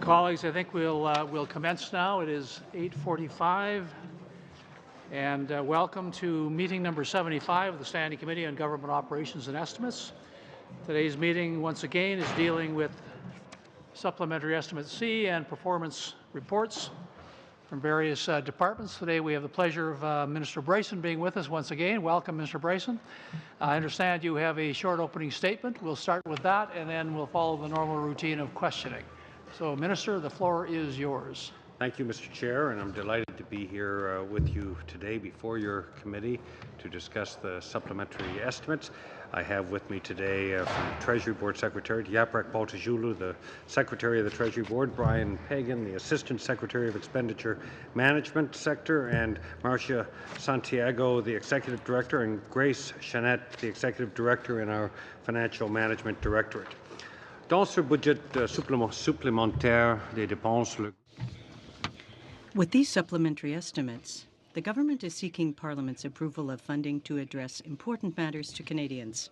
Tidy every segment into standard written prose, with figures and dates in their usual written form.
Colleagues, I think we'll commence now. It is 8:45, and welcome to meeting number 75 of the Standing Committee on Government Operations and Estimates. Today's meeting, once again, is dealing with Supplementary Estimate C and performance reports from various departments. Today we have the pleasure of Minister Bryson being with us once again. Welcome, Mr. Bryson. I understand you have a short opening statement. We'll start with that, and then we'll follow the normal routine of questioning. So, Minister, the floor is yours. Thank you, Mr. Chair, and I'm delighted to be here with you today before your committee to discuss the supplementary estimates. I have with me today from the Treasury Board Secretary, Yaprak Baltajulu, the Secretary of the Treasury Board, Brian Pagan, the Assistant Secretary of Expenditure Management Sector, and Marcia Santiago, the Executive Director, and Grace Chanette, the Executive Director in our Financial Management Directorate. Dans ce budget supplémentaire des dépenses, with these supplementary estimates, the government is seeking Parliament's approval of funding to address important matters to Canadians.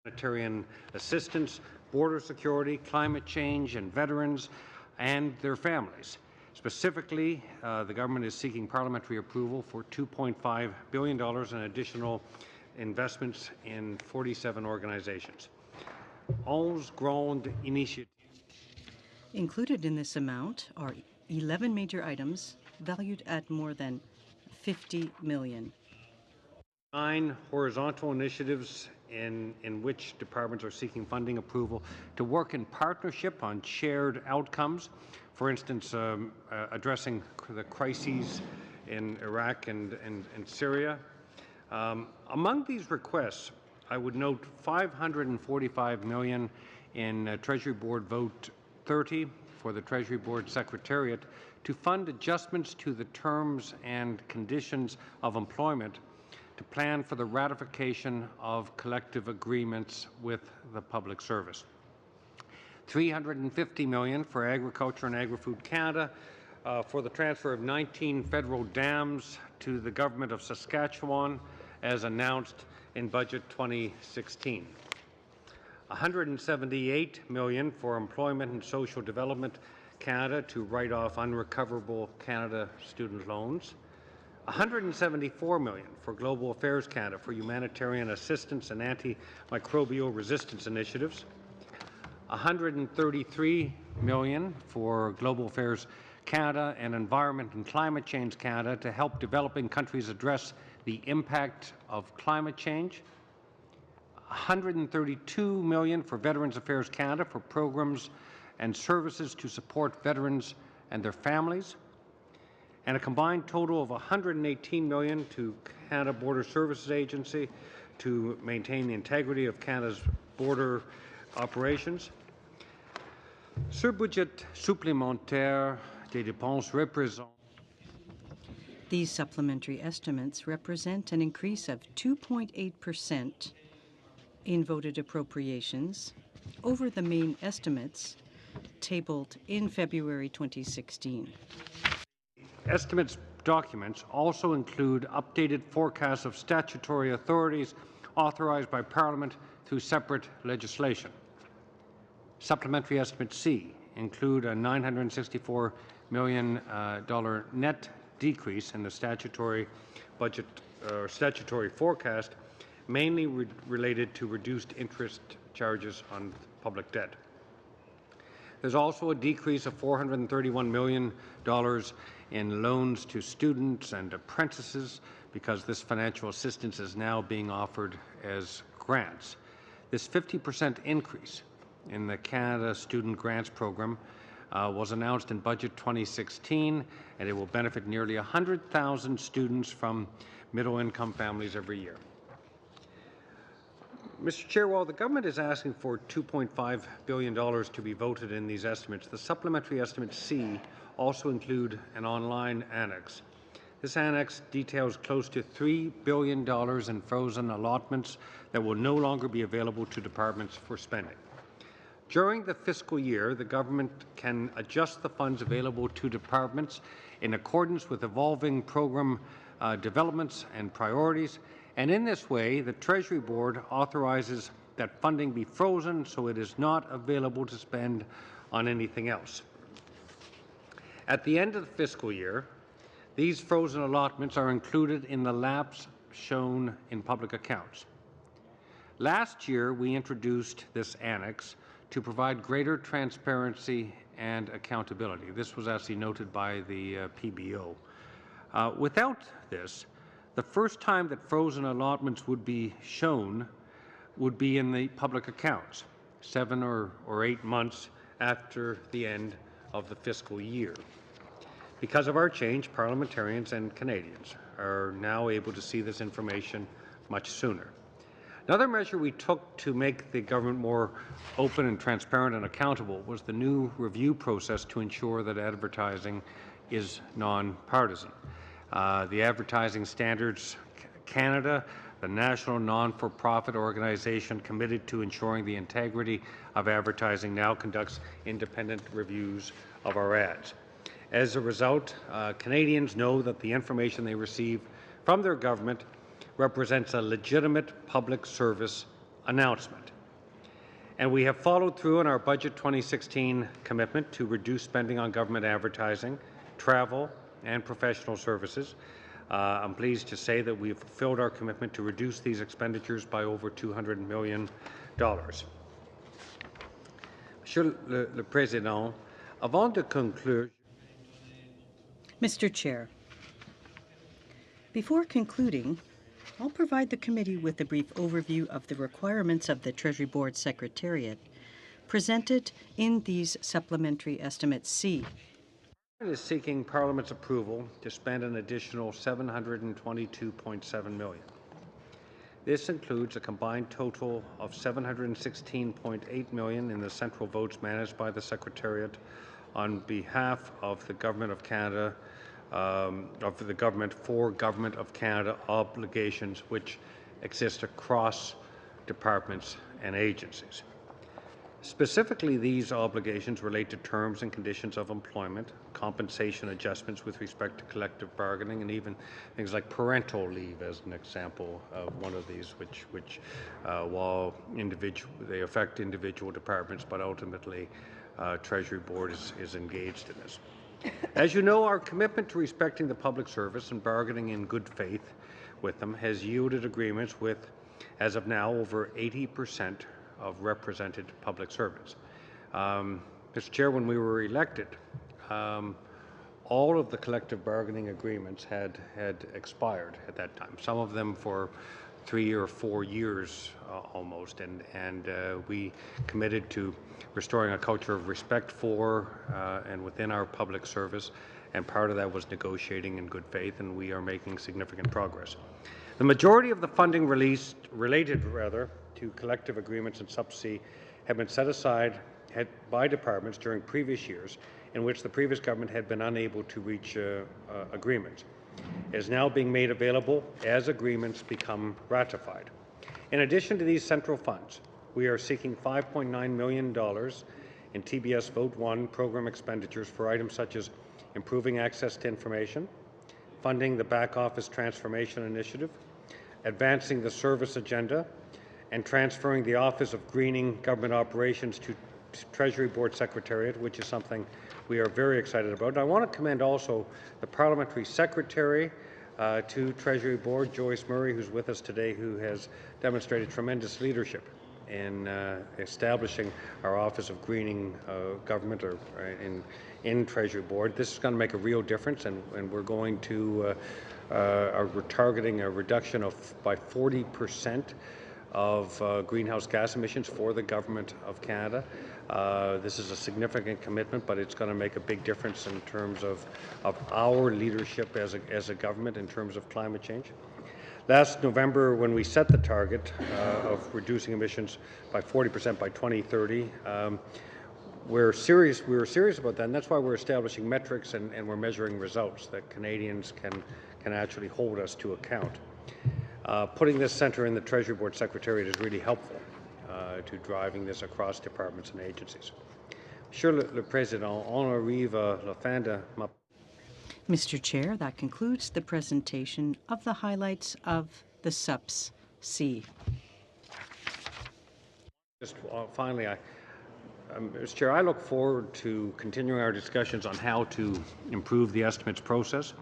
Humanitarian assistance, border security, climate change, and veterans and their families. Specifically, the government is seeking parliamentary approval for $2.5 billion in additional investments in 47 organizations. 11 grandes initiatives. Included in this amount are 11 major items valued at more than $50 million. 9 horizontal initiatives in which departments are seeking funding approval to work in partnership on shared outcomes. For instance, addressing the crises in Iraq and Syria. Among these requests, I would note $545 million in Treasury Board Vote 30 for the Treasury Board Secretariat to fund adjustments to the terms and conditions of employment to plan for the ratification of collective agreements with the public service. $350 million for Agriculture and Agri-Food Canada for the transfer of 19 federal dams to the Government of Saskatchewan as announced in Budget 2016. $178 million for Employment and Social Development Canada to write off unrecoverable Canada student loans. $174 million for Global Affairs Canada for humanitarian assistance and antimicrobial resistance initiatives. $133 million for Global Affairs Canada and Environment and Climate Change Canada to help developing countries address the impact of climate change. $132 million for Veterans Affairs Canada for programs and services to support veterans and their families, and a combined total of $118 million to Canada Border Services Agency to maintain the integrity of Canada's border operations. Ce budget supplémentaire des dépenses représente. These supplementary estimates represent an increase of 2.8% in voted appropriations over the main estimates tabled in February 2016. Estimates documents also include updated forecasts of statutory authorities authorized by Parliament through separate legislation. Supplementary Estimate C include a $964 million net decrease in the statutory budget or statutory forecast, mainly related to reduced interest charges on public debt. There's also a decrease of $431 million in loans to students and apprentices because this financial assistance is now being offered as grants. This 50% increase in the Canada Student Grants Program was announced in Budget 2016, and it will benefit nearly 100,000 students from middle-income families every year. Mr. Chair, while the government is asking for $2.5 billion to be voted in these estimates, the Supplementary Estimate C also include an online annex. This annex details close to $3 billion in frozen allotments that will no longer be available to departments for spending. During the fiscal year, the government can adjust the funds available to departments in accordance with evolving program developments and priorities, and in this way, the Treasury Board authorizes that funding be frozen so it is not available to spend on anything else. At the end of the fiscal year, these frozen allotments are included in the lapse shown in public accounts. Last year, we introduced this annex to provide greater transparency and accountability. This was actually noted by the PBO. Without this, the first time that frozen allotments would be shown would be in the public accounts, 7 or 8 months after the end of the fiscal year. Because of our change, parliamentarians and Canadians are now able to see this information much sooner. Another measure we took to make the government more open and transparent and accountable was the new review process to ensure that advertising is non-partisan. The Advertising Standards Canada, the national non-for-profit organization committed to ensuring the integrity of advertising, now conducts independent reviews of our ads. As a result, Canadians know that the information they receive from their government represents a legitimate public service announcement. And we have followed through on our Budget 2016 commitment to reduce spending on government advertising, travel, and professional services. I'm pleased to say that we have fulfilled our commitment to reduce these expenditures by over $200 million. Monsieur le Président, avant de conclure, Mr. Chair, before concluding, I'll provide the committee with a brief overview of the requirements of the Treasury Board Secretariat presented in these Supplementary Estimates C. is seeking Parliament's approval to spend an additional $722.7 million. This includes a combined total of $716.8 million in the central votes managed by the Secretariat on behalf of the Government of Canada, of the government for Government of Canada obligations which exist across departments and agencies. Specifically, these obligations relate to terms and conditions of employment, compensation adjustments with respect to collective bargaining, and even things like parental leave as an example of one of these, which while they affect individual departments, but ultimately Treasury Board is engaged in this. As you know, our commitment to respecting the public service and bargaining in good faith with them has yielded agreements with, as of now, over 80% of represented public servants. Mr. Chair, when we were elected, all of the collective bargaining agreements had expired at that time, some of them for 3 or 4 years almost, and we committed to restoring a culture of respect for and within our public service, and part of that was negotiating in good faith, and we are making significant progress. The majority of the funding related to collective agreements in Sub C have been set aside by departments during previous years in which the previous government had been unable to reach agreements. It is now being made available as agreements become ratified. In addition to these central funds, we are seeking $5.9 million in TBS Vote 1 program expenditures for items such as improving access to information, funding the back office transformation initiative, advancing the service agenda, and transferring the Office of Greening Government Operations to Treasury Board Secretariat, which is something we are very excited about. And I want to commend also the Parliamentary Secretary to Treasury Board, Joyce Murray, who's with us today, who has demonstrated tremendous leadership in establishing our Office of Greening Government in Treasury Board. This is going to make a real difference, and we're going to we're targeting a reduction by 40% of greenhouse gas emissions for the Government of Canada. This is a significant commitment, but it's going to make a big difference in terms of our leadership as a government in terms of climate change. Last November, when we set the target of reducing emissions by 40% by 2030, we were serious about that, and that's why we're establishing metrics and we're measuring results that Canadians can actually hold us to account. Putting this centre in the Treasury Board Secretariat is really helpful to driving this across departments and agencies. Monsieur le Président, on arrive à la fin de ma... Mr. Chair, that concludes the presentation of the highlights of the SUPS C. Just finally, Mr. Chair, I look forward to continuing our discussions on how to improve the estimates process.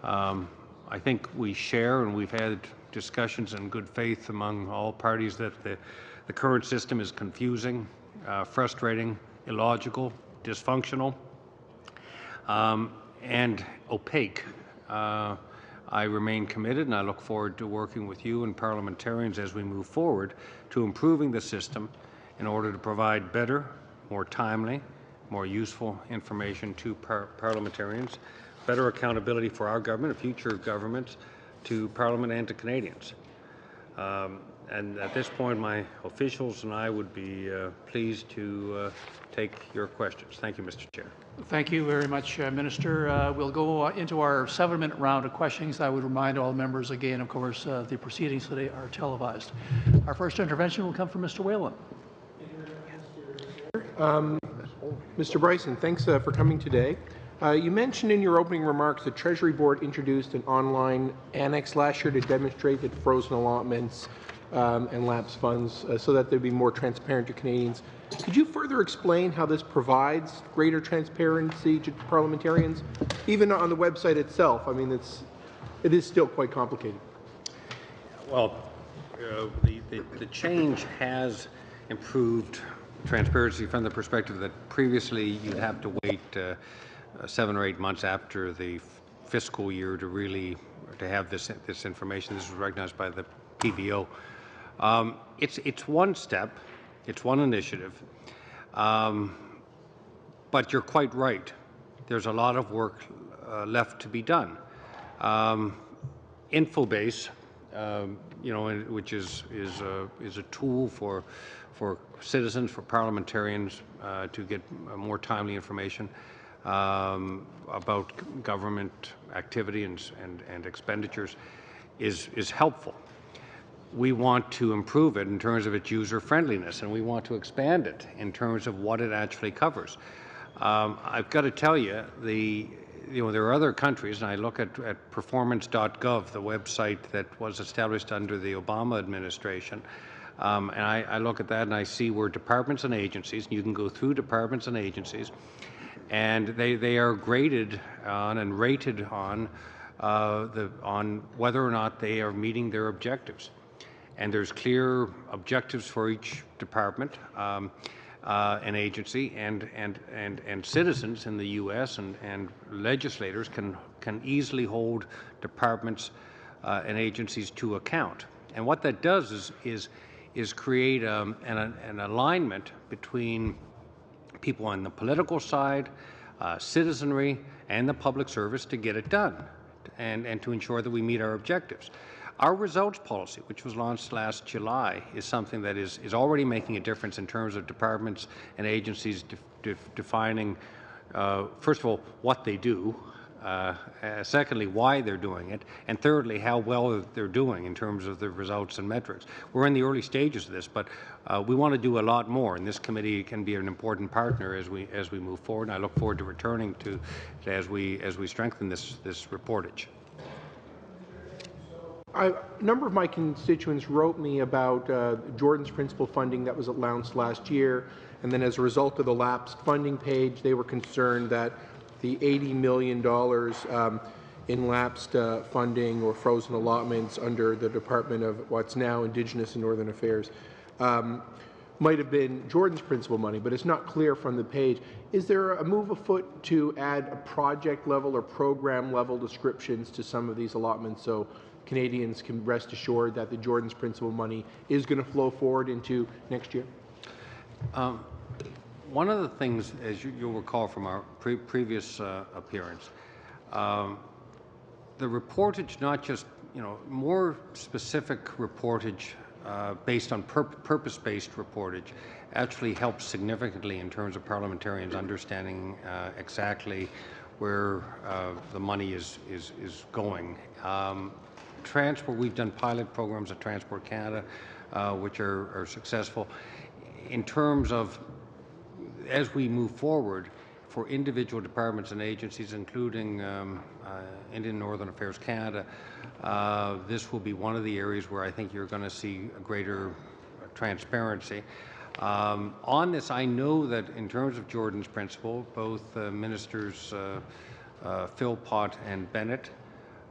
I think we share, and we've had discussions in good faith among all parties, that the current system is confusing, frustrating, illogical, dysfunctional, and opaque. I remain committed, and I look forward to working with you and parliamentarians as we move forward to improving the system in order to provide better, more timely, more useful information to parliamentarians, better accountability for our government and future governments, to Parliament and to Canadians. And at this point, my officials and I would be pleased to take your questions. Thank you, Mr. Chair. Thank you very much, Minister. We'll go into our 7-minute round of questions. I would remind all members again, of course, the proceedings today are televised. Our first intervention will come from Mr. Whalen. Mr. Bryson, thanks for coming today. You mentioned in your opening remarks the Treasury Board introduced an online annex last year to demonstrate that frozen allotments and lapsed funds so that they'd be more transparent to Canadians. Could you further explain how this provides greater transparency to parliamentarians? Even on the website itself, I mean, it is still quite complicated. Well, the change has improved transparency from the perspective that previously you'd have to wait 7 or 8 months after the fiscal year to have this information. This was recognized by the PBO. It's one step, it's one initiative, but you're quite right. There's a lot of work left to be done. Infobase, which is a tool for citizens, for parliamentarians to get more timely information about government activity and expenditures, is helpful. We want to improve it in terms of its user friendliness, and we want to expand it in terms of what it actually covers. I've got to tell you, there are other countries, and I look at performance.gov, the website that was established under the Obama administration, and I look at that and I see where departments and agencies, and you can go through departments and agencies, and they are graded on and rated on whether or not they are meeting their objectives. And there's clear objectives for each department and agency, and citizens in the U.S. and legislators can easily hold departments and agencies to account. And what that does is create an alignment between people on the political side, citizenry, and the public service to get it done and to ensure that we meet our objectives. Our results policy, which was launched last July, is something that is already making a difference in terms of departments and agencies defining, first of all, what they do, secondly, why they're doing it, and thirdly, how well they're doing in terms of the results and metrics. We're in the early stages of this, but we want to do a lot more, and this committee can be an important partner as we move forward. And I look forward to returning to as we strengthen this reportage. A number of my constituents wrote me about Jordan's principal funding that was announced last year, and then as a result of the lapsed funding page, they were concerned that the $80 million in lapsed funding or frozen allotments under the Department of what's now Indigenous and Northern Affairs might have been Jordan's principal money, but it's not clear from the page. Is there a move afoot to add a project level or program level descriptions to some of these allotments so Canadians can rest assured that the Jordan's principal money is going to flow forward into next year? One of the things, as you'll recall from our previous appearance, the reportage, not just, more specific reportage based on purpose-based reportage, actually helps significantly in terms of parliamentarians understanding exactly where the money is going. Transport, we've done pilot programs at Transport Canada, which are successful. In terms of, as we move forward, for individual departments and agencies, including Indian Northern Affairs Canada, this will be one of the areas where I think you're going to see a greater transparency. On this, I know that in terms of Jordan's Principle, both Ministers Philpott and Bennett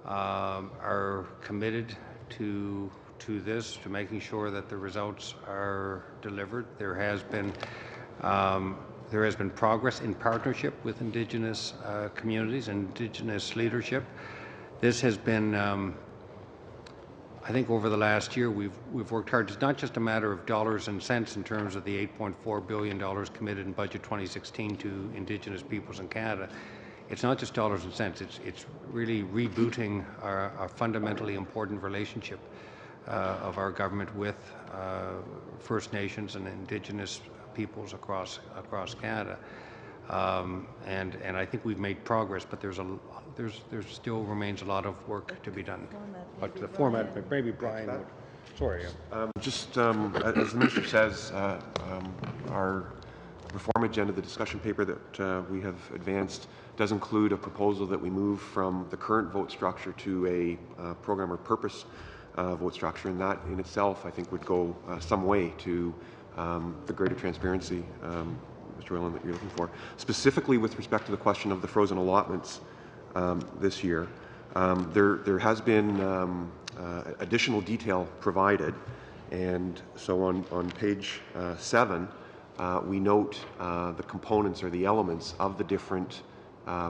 are committed to this, to making sure that the results are delivered. There has been progress in partnership with Indigenous communities, Indigenous leadership. This has been, I think, over the last year, we've worked hard. It's not just a matter of dollars and cents in terms of the $8.4 billion committed in Budget 2016 to Indigenous peoples in Canada. It's not just dollars and cents. It's really rebooting our fundamentally important relationship of our government with First Nations and Indigenous peoples across Canada, and I think we've made progress, but there still remains a lot of work to be done. But the format, maybe Brian would. Sorry. Just as the Minister says, our reform agenda, the discussion paper that we have advanced, does include a proposal that we move from the current vote structure to a program or purpose vote structure, and that in itself, I think, would go some way to the greater transparency, Mr. Whalen, that you're looking for. Specifically with respect to the question of the frozen allotments this year, there has been additional detail provided, and so on page 7, we note the components or the elements of the different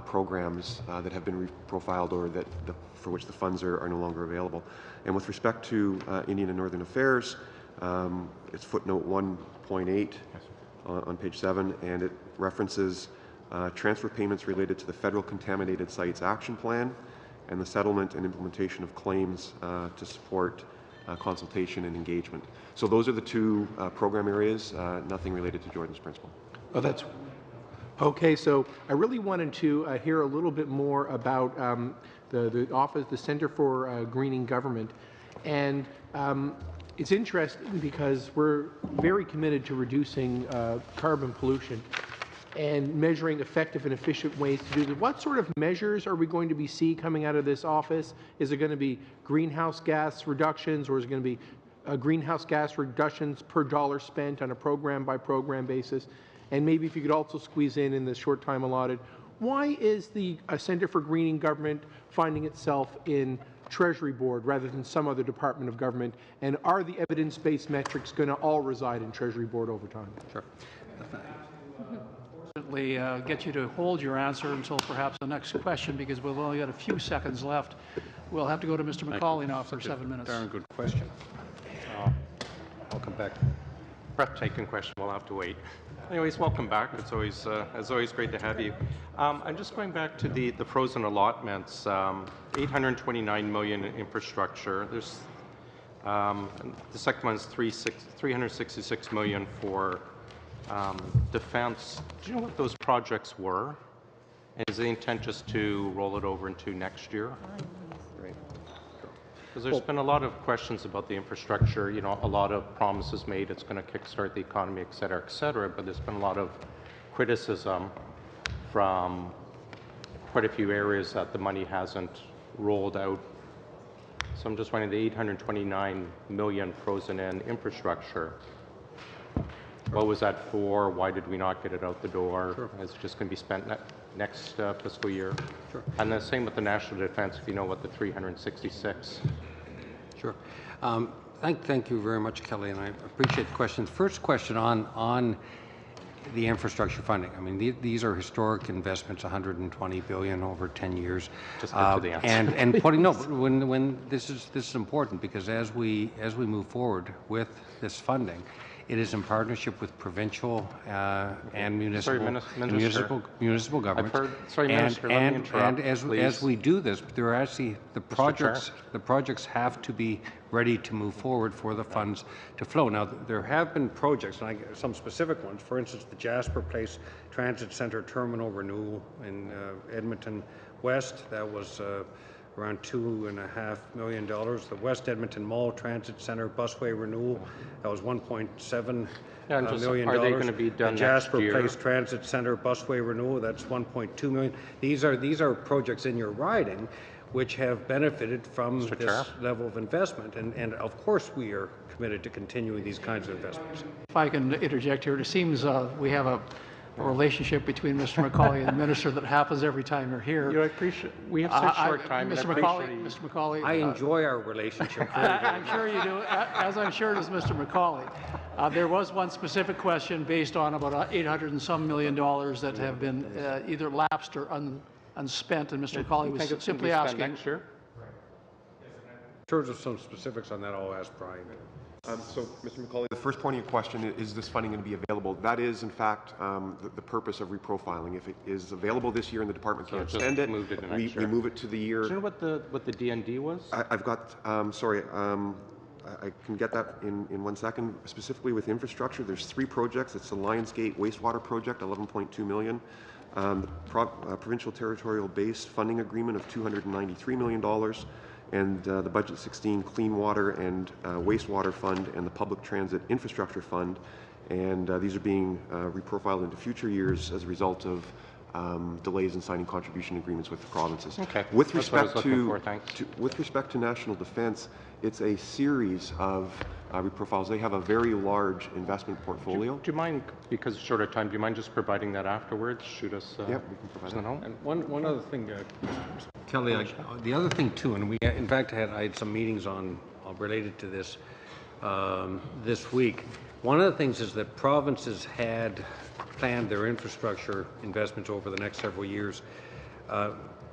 programs that have been profiled or that for which the funds are no longer available. And with respect to Indian and Northern Affairs, it's footnote 1.8 on page 7, and it references transfer payments related to the Federal Contaminated Sites Action Plan and the settlement and implementation of claims to support consultation and engagement. So those are the two program areas, nothing related to Jordan's Principle. Oh, that's okay. So I really wanted to hear a little bit more about the office, the Center for Greening Government, and it's interesting because we're very committed to reducing carbon pollution and measuring effective and efficient ways to do that. What sort of measures are we going to see coming out of this office? Is it going to be greenhouse gas reductions, or is it going to be greenhouse gas reductions per dollar spent on a program-by-program basis? And maybe if you could also squeeze in the short time allotted, why is the Center for Greening Government finding itself in Treasury Board rather than some other department of government? And are the evidence-based metrics going to all reside in Treasury Board over time? Sure. Get you to hold your answer until perhaps the next question, because we've only got a few seconds left. We'll have to go to Mr. McCauley now for 7 minutes. Darn good question. I'll come back. Breathtaking question. We'll have to wait. Anyways, welcome back. It's always great to have you. I'm just going back to the frozen allotments. 829 million in infrastructure. There's the second one's 366 million for defense. Do you know what those projects were? And is the intent just to roll it over into next year? Because there's been a lot of questions about the infrastructure, you know, a lot of promises made, it's going to kickstart the economy, et cetera, but there's been a lot of criticism from quite a few areas that the money hasn't rolled out. So I'm just wondering, the 829 million frozen in infrastructure, what was that for? Why did we not get it out the door? Sure. Is it just going to be spent next fiscal year? Sure. And the same with the national defense, if you know what the 366. Sure. Thank you very much, Kelly, and I appreciate the question. First question on the infrastructure funding. I mean, these are historic investments, 120 billion over 10 years. Just get to the answer. And putting no, when this is important, because as we move forward with this funding, it is in partnership with provincial and municipal governments. And as we do this, there are actually the projects have to be ready to move forward for the funds to flow. Now, there have been projects, and some specific ones. For instance, the Jasper Place Transit Centre Terminal renewal in Edmonton West. That was around $2.5 million. The West Edmonton Mall Transit Centre busway renewal, that was $1.7 million. Are they going to be done the Jasper next year? Place Transit Centre busway renewal, that's $1.2 million. These are projects in your riding which have benefited from Mr. this Chair. level of investment. And of course, we are committed to continuing these kinds of investments. If I can interject here, it seems we have a relationship between Mr. McCauley and the minister that happens every time you're here. You know, I appreciate, we have such short time. Mr. and I McCauley, appreciate- Mr. McCauley. I enjoy our relationship very, very I'm sure you do, as I'm sure does Mr. McCauley. There was one specific question based on about $800 and some million that have been either lapsed or unspent, and Mr. McCauley was Think it's gonna simply be spent asking. next year? In terms of some specifics on that, I'll ask Brian. So, Mr. McCauley, the first point of your question is this funding going to be available? That is, in fact, the purpose of reprofiling. If it is available this year and the department can't just spend it, moved it to we next year. move it to the year. Do you know what the DND was? I've got, sorry, I can get that in 1 second. Specifically with infrastructure, there's 3 projects. It's the Lionsgate wastewater project, $11.2 million. The provincial territorial base funding agreement of $293 million. And the Budget 16 Clean Water and Wastewater Fund and the Public Transit Infrastructure Fund. And these are being reprofiled into future years as a result of delays in signing contribution agreements with the provinces. Okay. With That's what I was respect looking for, thanks. with respect to national defense, it's a series of reprofiles. They have a very large investment portfolio. Do you mind, because of shorter time, do you mind just providing that afterwards? Shoot us. Yep, we can provide that. know. And one other thing, Kelly, the other thing too, and we in fact I had some meetings on related to this this week. One of the things is that provinces had planned their infrastructure investments over the next several years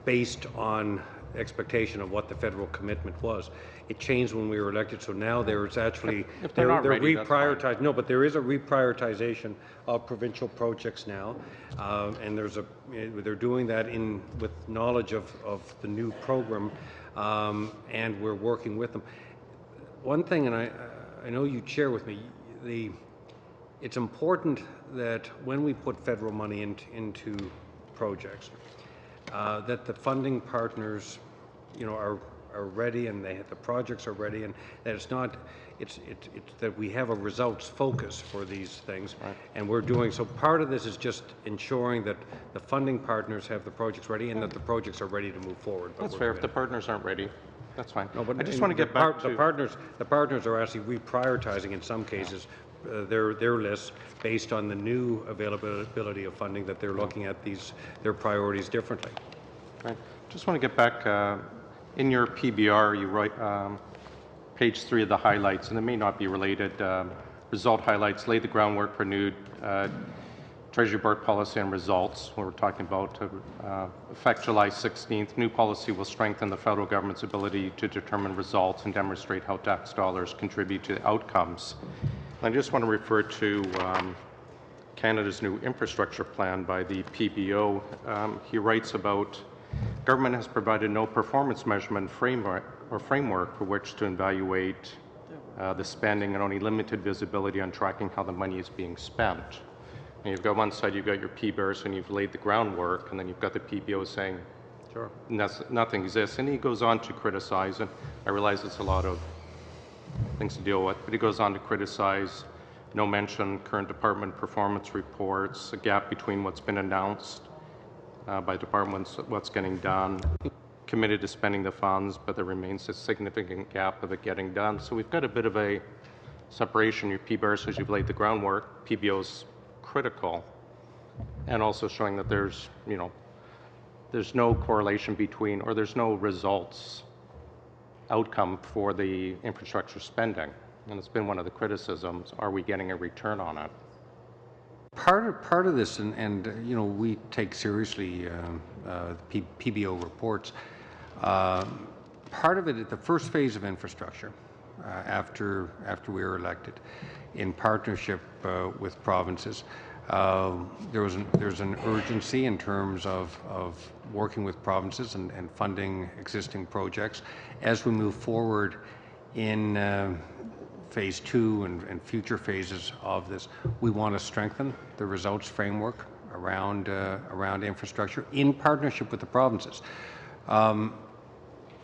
based on expectation of what the federal commitment was. It changed when we were elected, so now there's actually If they're not ready, that's fine. reprioritized. No, but there is a reprioritization of provincial projects now, and they're doing that with knowledge of the new program, and we're working with them. One thing, and I know you share with me, it's important that when we put federal money into projects, that the funding partners, are ready and the projects are ready, and that it's that we have a results focus for these things, right. And we're doing so. Part of this is just ensuring that the funding partners have the projects ready and that the projects are ready to move forward. That's fair. If the partners aren't ready, that's fine. No, but I just want to get back to the partners are actually reprioritizing in some cases their lists based on the new availability of funding, that they're looking at their priorities differently. Right. Just want to get back. In your PBR, you write page 3 of the highlights, and it may not be related. Result highlights lay the groundwork for new Treasury Board policy and results. What we're talking about effect July 16th. New policy will strengthen the federal government's ability to determine results and demonstrate how tax dollars contribute to the outcomes. I just want to refer to Canada's new infrastructure plan by the PBO. He writes about government has provided no performance measurement framework for which to evaluate the spending and only limited visibility on tracking how the money is being spent. And you've got one side, you've got your PBERS and you've laid the groundwork, and then you've got the PBO saying Sure. nothing exists. And he goes on to criticize, and I realize it's a lot of things to deal with, but he goes on to criticize no mention current department performance reports, a gap between what's been announced by departments, what's getting done, committed to spending the funds, but there remains a significant gap of it getting done. So we've got a bit of a separation. Your PBER says you've laid the groundwork, PBO's critical, and also showing that there's no correlation between, or there's no results outcome for the infrastructure spending. And it's been one of the criticisms, are we getting a return on it? Part of this, and we take seriously PBO reports. Part of it, the first phase of infrastructure, after we were elected, in partnership with provinces, there's an urgency in terms of working with provinces and funding existing projects. As we move forward in phase 2 and future phases of this, we want to strengthen the results framework around infrastructure in partnership with the provinces.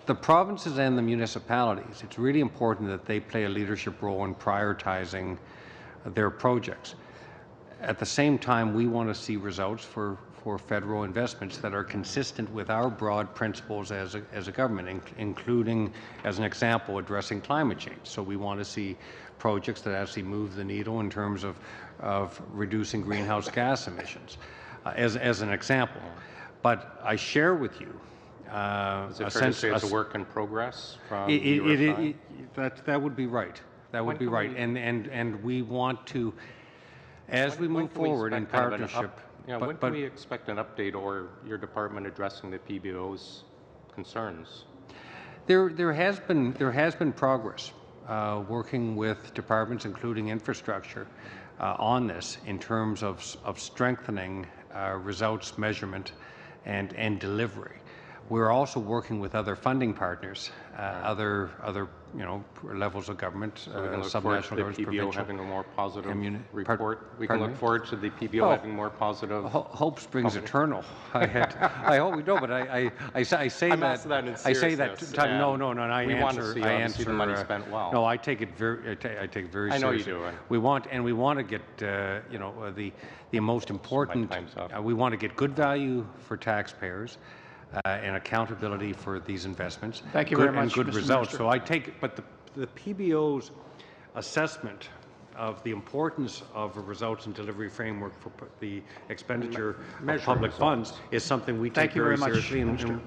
The provinces and the municipalities, it's really important that they play a leadership role in prioritizing their projects. At the same time, we want to see results for for federal investments that are consistent with our broad principles as a government, including, as an example, addressing climate change. So we want to see projects that actually move the needle in terms of reducing greenhouse gas emissions, as an example. But I share with you Is it fair to say it's a work in progress from your side? That would be right. That would be right. And we want to, as we move forward in partnership. When can we expect an update or your department addressing the PBO's concerns? There has been progress working with departments, including infrastructure, on this in terms of strengthening results measurement and delivery. We're also working with other funding partners, other levels of government, subnational governments, the PBO provincial, having a more positive report. We pardon can look me? forward to the PBO having more positive. Hope springs eternal. I hope we know, but I say I'm that. asking that in I say that. seriousness, No. and we want to see, obviously, the money spent well. No, I take it very. I take it very I know you seriously. do. We want to get the most important. time's up. We want to get good value for taxpayers. And accountability for these investments. Thank you very much, and good Mr. results. Minister. So I take it, but the PBO's assessment of the importance of a results and delivery framework for the expenditure of public funds is something we take very seriously. And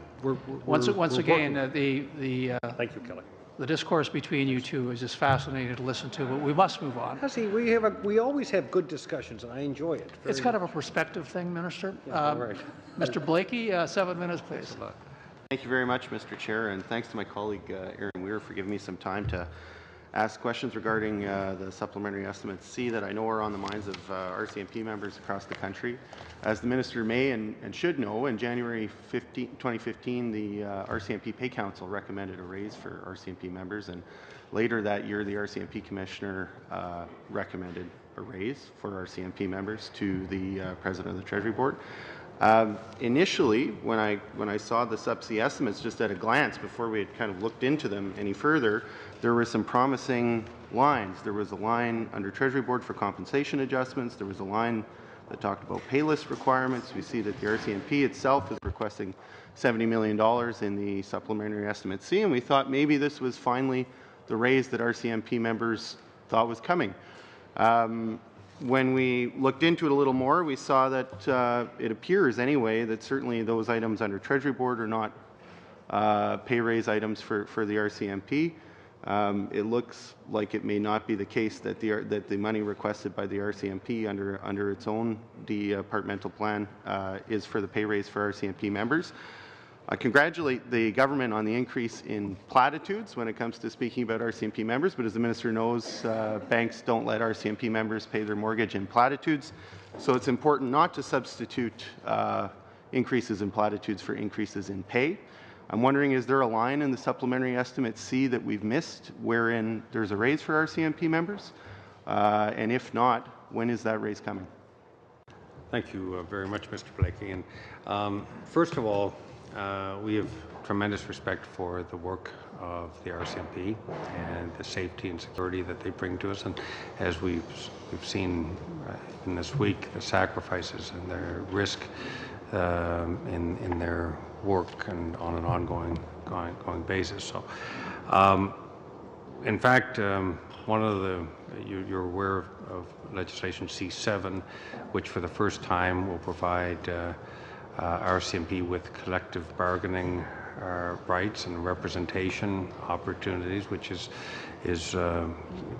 Once again, thank you, Kelly. the discourse between you two is just fascinating to listen to, but we must move on. See, we always have good discussions, and I enjoy it. It's kind of a perspective thing, Minister. all right. Mr. Blakey, 7 minutes, please. Thank you very much, Mr. Chair, and thanks to my colleague Aaron Weir for giving me some time to ask questions regarding the supplementary estimates C that I know are on the minds of RCMP members across the country. As the Minister may and should know, in January 2015, the RCMP Pay Council recommended a raise for RCMP members, and later that year, the RCMP Commissioner recommended a raise for RCMP members to the President of the Treasury Board. Initially, when I saw the sub-C estimates just at a glance before we had kind of looked into them any further, there were some promising lines. There was a line under Treasury Board for compensation adjustments. There was a line that talked about pay list requirements. We see that the RCMP itself is requesting $70 million in the supplementary estimate C, and we thought maybe this was finally the raise that RCMP members thought was coming. When we looked into it a little more, we saw that it appears anyway that certainly those items under Treasury Board are not pay raise items for the RCMP. It looks like it may not be the case that the money requested by the RCMP under its own departmental plan is for the pay raise for RCMP members. I congratulate the government on the increase in platitudes when it comes to speaking about RCMP members, but as the Minister knows, banks don't let RCMP members pay their mortgage in platitudes, so it's important not to substitute increases in platitudes for increases in pay. I'm wondering, is there a line in the supplementary estimate C that we've missed wherein there's a raise for RCMP members? And if not, when is that raise coming? Thank you very much, Mr. Blakey. And first of all, we have tremendous respect for the work of the RCMP and the safety and security that they bring to us. And as we've seen in this week, the sacrifices and their risk in their work and on an ongoing basis. So, in fact, one of the you're aware of legislation C7, which for the first time will provide RCMP with collective bargaining rights and representation opportunities, which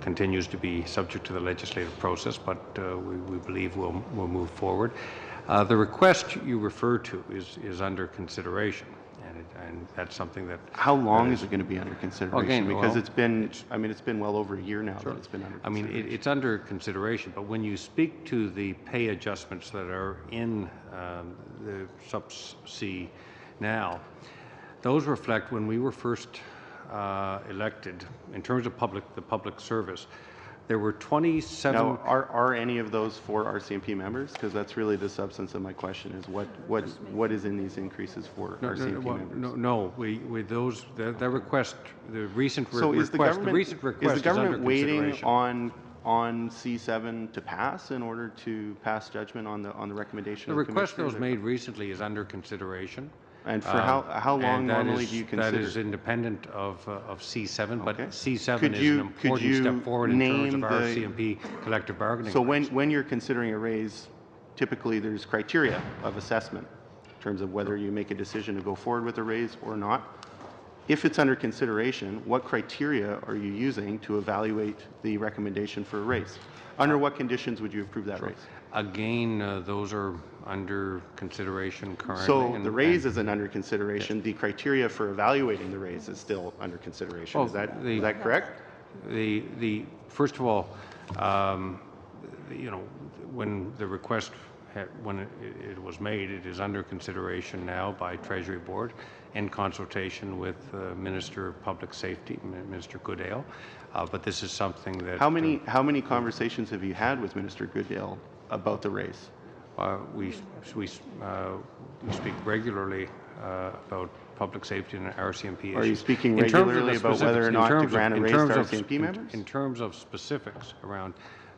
continues to be subject to the legislative process, but we believe will move forward. The request you refer to is under consideration, and that's something that. How long is it going to be under consideration? Again, because it's been well over a year now that it's been under consideration. I mean, it's under consideration, but when you speak to the pay adjustments that are in the sub-C now, those reflect when we were first elected in terms of the public service. There were 27. Now, are any of those for RCMP members? Because that's really the substance of my question: is what is in these increases for RCMP members? No, we the request, the recent so request, the recent request is the government waiting on on C7 to pass in order to pass judgment on the recommendation? The of request that was commissioners? made recently is under consideration. And for how long and that normally is- do you consider? That is independent of C7, but Okay. C7 Could is you- an could important you step forward in terms name of the- RCMP collective bargaining. So rights. when you're considering a raise, typically there's criteria of assessment in terms of whether you make a decision to go forward with a raise or not. If it's under consideration, what criteria are you using to evaluate the recommendation for a raise? Under what conditions would you approve that raise? Again, those are under consideration currently. So the raise isn't under consideration. The criteria for evaluating the raise is still under consideration. Well, Is that correct? First of all, you know, when the request when it was made, it is under consideration now by Treasury Board in consultation with Minister of Public Safety, Minister Goodale. But this is something that How many conversations have you had with Minister Goodale about the raise? we speak regularly about public safety and RCMP issues. Are you speaking In terms of the regularly about whether or specifics, not in to terms of- grant a in raise to terms of- RCMP members? In terms of specifics around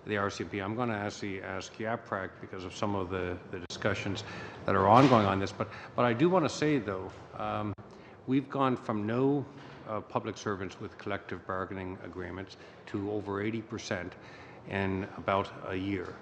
the RCMP, I'm going to actually ask YAPRAC because of some of the discussions that are ongoing on this. But I do want to say, though, we've gone from no public servants with collective bargaining agreements to over 80% in about a year.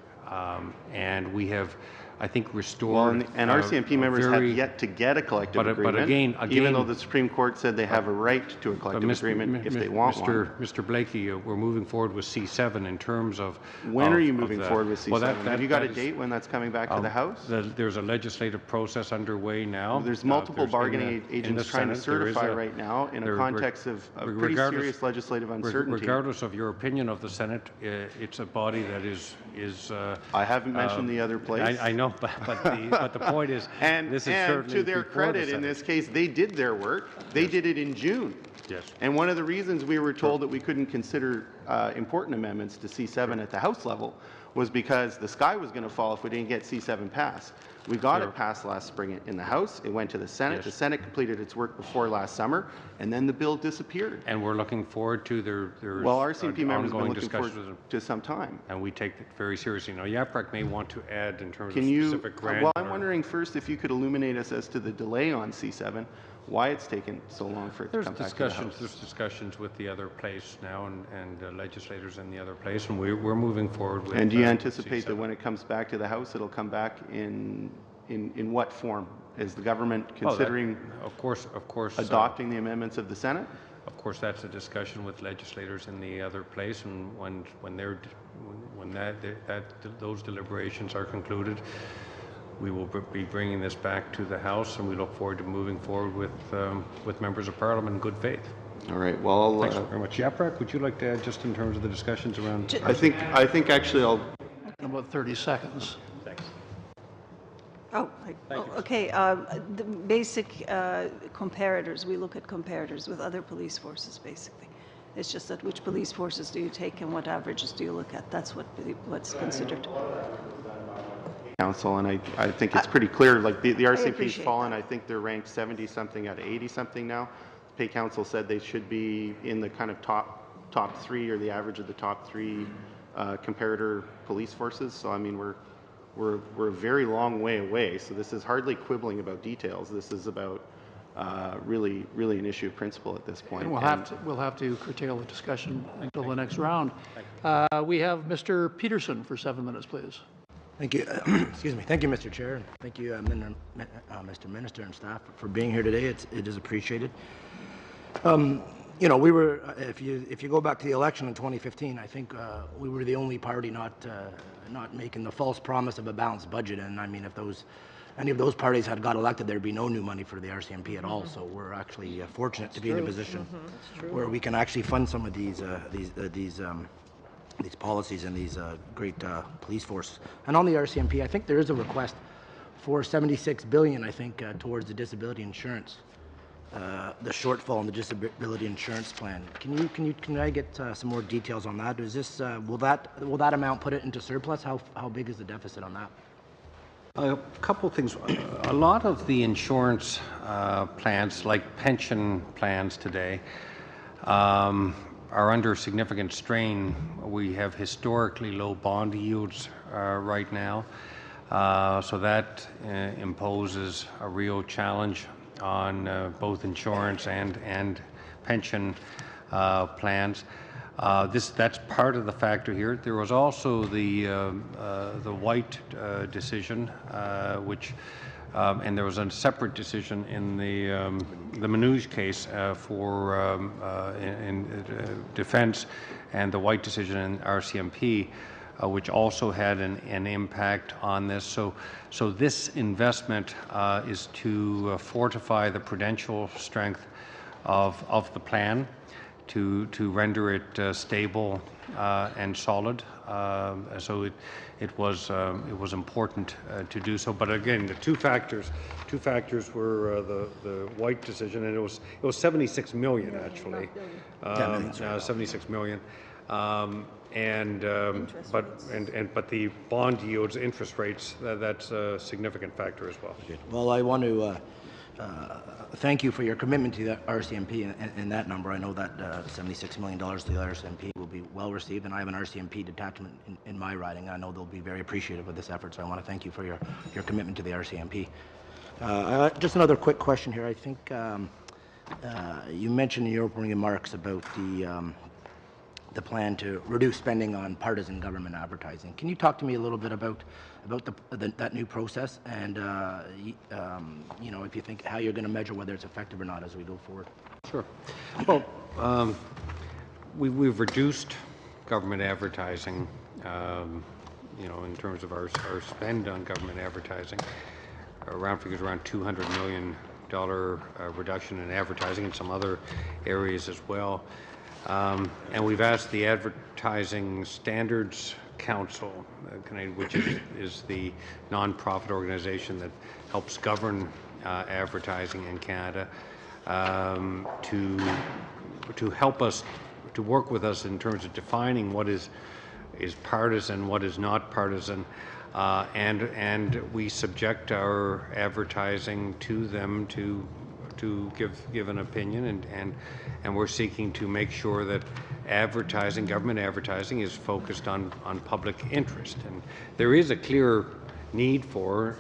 And we have, I think, restored. Well, and RCMP members have yet to get a collective agreement, but again, even though the Supreme Court said they have a right to a collective agreement if they want one. Mr. Blakey, we're moving forward with C7 in terms of. When are you of moving the- forward with C7? Well, have you got a date when that's coming back to the House? There's a legislative process underway now. There's multiple in bargaining the agents trying to Senate, there is certify right now in a context of pretty serious legislative uncertainty. Regardless of your opinion of the Senate, it's a body that is. I haven't mentioned the other place. I know, but the point is, and this is certainly to their before the credit, in Senate. this case, they did their work. They did it in June. Yes. And one of the reasons we were told that we couldn't consider important amendments to C7 at the House level was because the sky was going to fall if we didn't get C7 passed. We got it passed last spring in the House. It went to the Senate. Yes. The Senate completed its work before last summer, and then the bill disappeared. And we're looking forward to their Well, RCMP members have been ongoing looking forward discussions with them, to some time. and we take it very seriously. Now, YAPRAC may want to add in terms Can of you, specific grant. well, I'm wondering first if you could illuminate us as to the delay on C7, why it's taken so long for it to come back to the House. There's discussions with the other place now and legislators in the other place, and we're moving forward with. And do you anticipate C7. that when it comes back to the House, it'll come back in what form? Is the government considering of course, adopting the amendments of the Senate? Of course, that's a discussion with legislators in the other place, and when those deliberations are concluded, we will be bringing this back to the House, and we look forward to moving forward with members of Parliament in good faith. All right. Well, Thanks very much. YAPRAC, would you like to add just in terms of the discussions around? I think actually I'll. In about 30 seconds. Thanks. Okay. The basic comparators, we look at comparators with other police forces, basically. It's just that which police forces do you take and what averages do you look at? That's what's considered. Council, and I think it's pretty clear, like the RCMP's appreciate fallen. I think they're ranked 70-something out of 80-something now. Pay Council said they should be in the kind of top three, or the average of the top three comparator police forces. So I mean, we're a very long way away. So this is hardly quibbling about details. This is about really an issue of principle at this point. And we'll have to curtail the discussion until the next round. We have Mr. Peterson for 7 minutes, please. Thank you. Excuse me. Thank you, Mr. Chair. And thank you, Mr. Minister and staff for being here today. It is appreciated. You know, we were, if you go back to the election in 2015, I think we were the only party not making the false promise of a balanced budget. And I mean, if any of those parties had got elected, there'd be no new money for the RCMP at all. So we're actually fortunate to be in a position where we can actually fund some of these policies and these great police forces. And on the RCMP, I think there is a request for $76 billion, I think, towards the disability insurance, the shortfall in the disability insurance plan. Can I get some more details on that? Is this will that amount put it into surplus? How big is the deficit on that? A couple of things. A lot of the insurance plans, like pension plans today, are under significant strain. We have historically low bond yields right now, so that imposes a real challenge on both insurance and pension plans. That's part of the factor here. There was also the White decision, which and there was a separate decision in the Manouche case for in defense, and the White decision in RCMP, which also had an impact on this. So this investment is to fortify the prudential strength of the plan, to render it stable and solid. So it was important to do so. But again, the two factors were the White decision, and it was 76 million actually, 76 million. But the bond yields, interest rates, that's a significant factor as well. Well, I want to thank you for your commitment to the RCMP and that number. I know that $76 million to the RCMP will be well received, and I have an RCMP detachment in my riding. I know they'll be very appreciative of this effort, so I want to thank you for your commitment to the RCMP. Just another quick question here. I think you mentioned in your opening remarks about the plan to reduce spending on partisan government advertising. Can you talk to me a little bit about that new process, and you know, if you think how you're going to measure whether it's effective or not as we go forward? Sure. Well, we've reduced government advertising, you know, in terms of our spend on government advertising. Around $200 million reduction in advertising, and some other areas as well. And we've asked the Advertising Standards Council, which is the non-profit organization that helps govern advertising in Canada, to help us, to work with us in terms of defining what is partisan, what is not partisan, and we subject our advertising to them to give an opinion, and we're seeking to make sure that advertising, government advertising, is focused on public interest. And there is a clear need for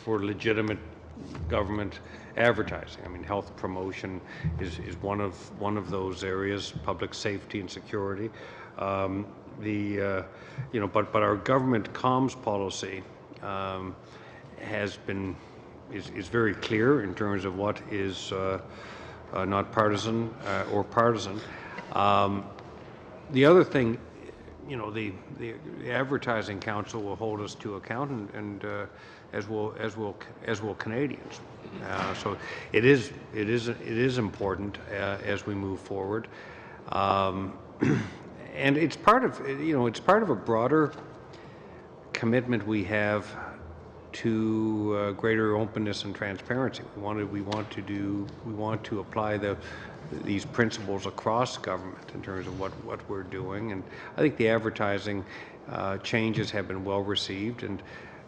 legitimate government advertising. I mean, health promotion is one of those areas, public safety and security. You know, but our government comms policy is very clear in terms of what is not partisan or partisan. The other thing, you know, the Advertising Council will hold us to account, and as will Canadians. So it is important as we move forward, and it's part of a broader commitment we have to greater openness and transparency. We want to apply these principles across government in terms of what we're doing. And I think the advertising changes have been well received, and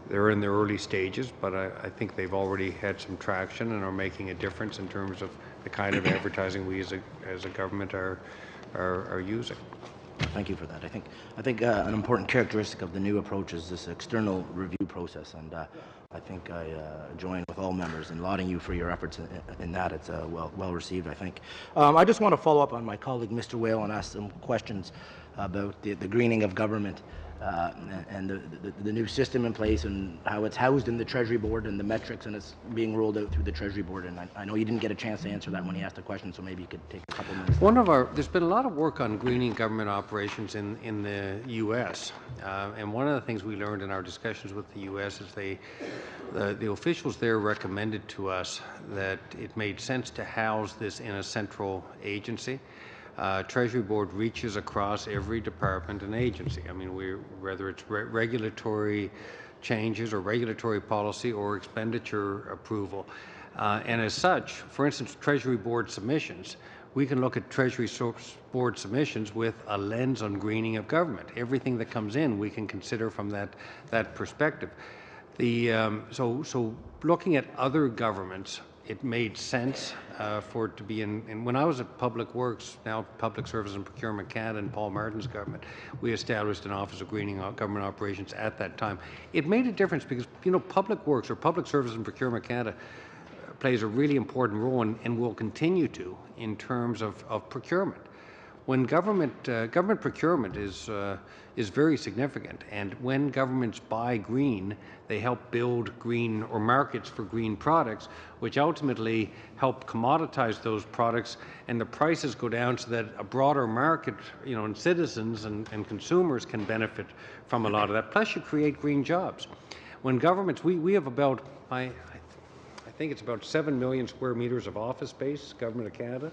they're in their early stages, but I think they've already had some traction and are making a difference in terms of the kind of advertising we as a government are using. Thank you for that. I think an important characteristic of the new approach is this external review process, and I think I join with all members in lauding you for your efforts in that. It's well received, I think. I just want to follow up on my colleague, Mr. Whale, and ask some questions about the greening of government and the new system in place, and how it's housed in the Treasury Board, and the metrics, and it's being rolled out through the Treasury Board. And I know you didn't get a chance to answer that when he asked the question, so maybe you could take a couple minutes. There's been a lot of work on greening government operations in the U.S. And one of the things we learned in our discussions with the U.S. is the officials there recommended to us that it made sense to house this in a central agency. Treasury Board reaches across every department and agency. I mean, whether it's regulatory changes or regulatory policy or expenditure approval. And as such, for instance, Treasury Board submissions, we can look at Treasury Board submissions with a lens on greening of government. Everything that comes in, we can consider from that perspective. So looking at other governments it made sense for it to be in. And when I was at Public Works, now Public Service and Procurement Canada, in Paul Martin's government, we established an Office of Greening Government Operations at that time. It made a difference because, you know, Public Works or Public Service and Procurement Canada plays a really important role and will continue to in terms of procurement. When government procurement is very significant, and when governments buy green, they help build green or markets for green products, which ultimately help commoditize those products, and the prices go down so that a broader market, you know, and citizens and consumers can benefit from a lot of that. Plus, you create green jobs. When governments, we have about I think it's about 7 million square meters of office space, Government of Canada.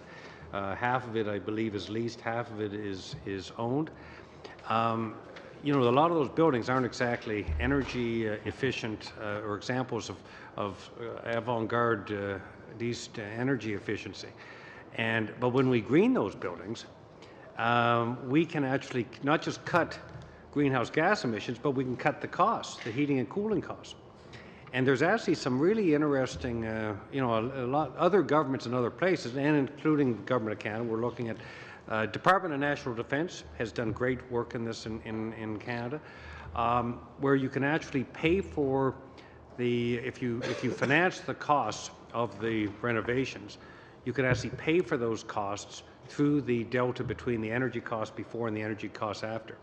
Half of it, I believe, is leased, half of it is owned. You know, a lot of those buildings aren't exactly energy efficient or examples of avant-garde energy efficiency. But when we green those buildings, we can actually not just cut greenhouse gas emissions, but we can cut the costs, the heating and cooling costs. And there's actually some really interesting, you know, a lot other governments in other places, and including the Government of Canada. We're looking at Department of National Defence has done great work in this in Canada, where you can actually pay for the if you finance the costs of the renovations, you can actually pay for those costs through the delta between the energy costs before and the energy costs after.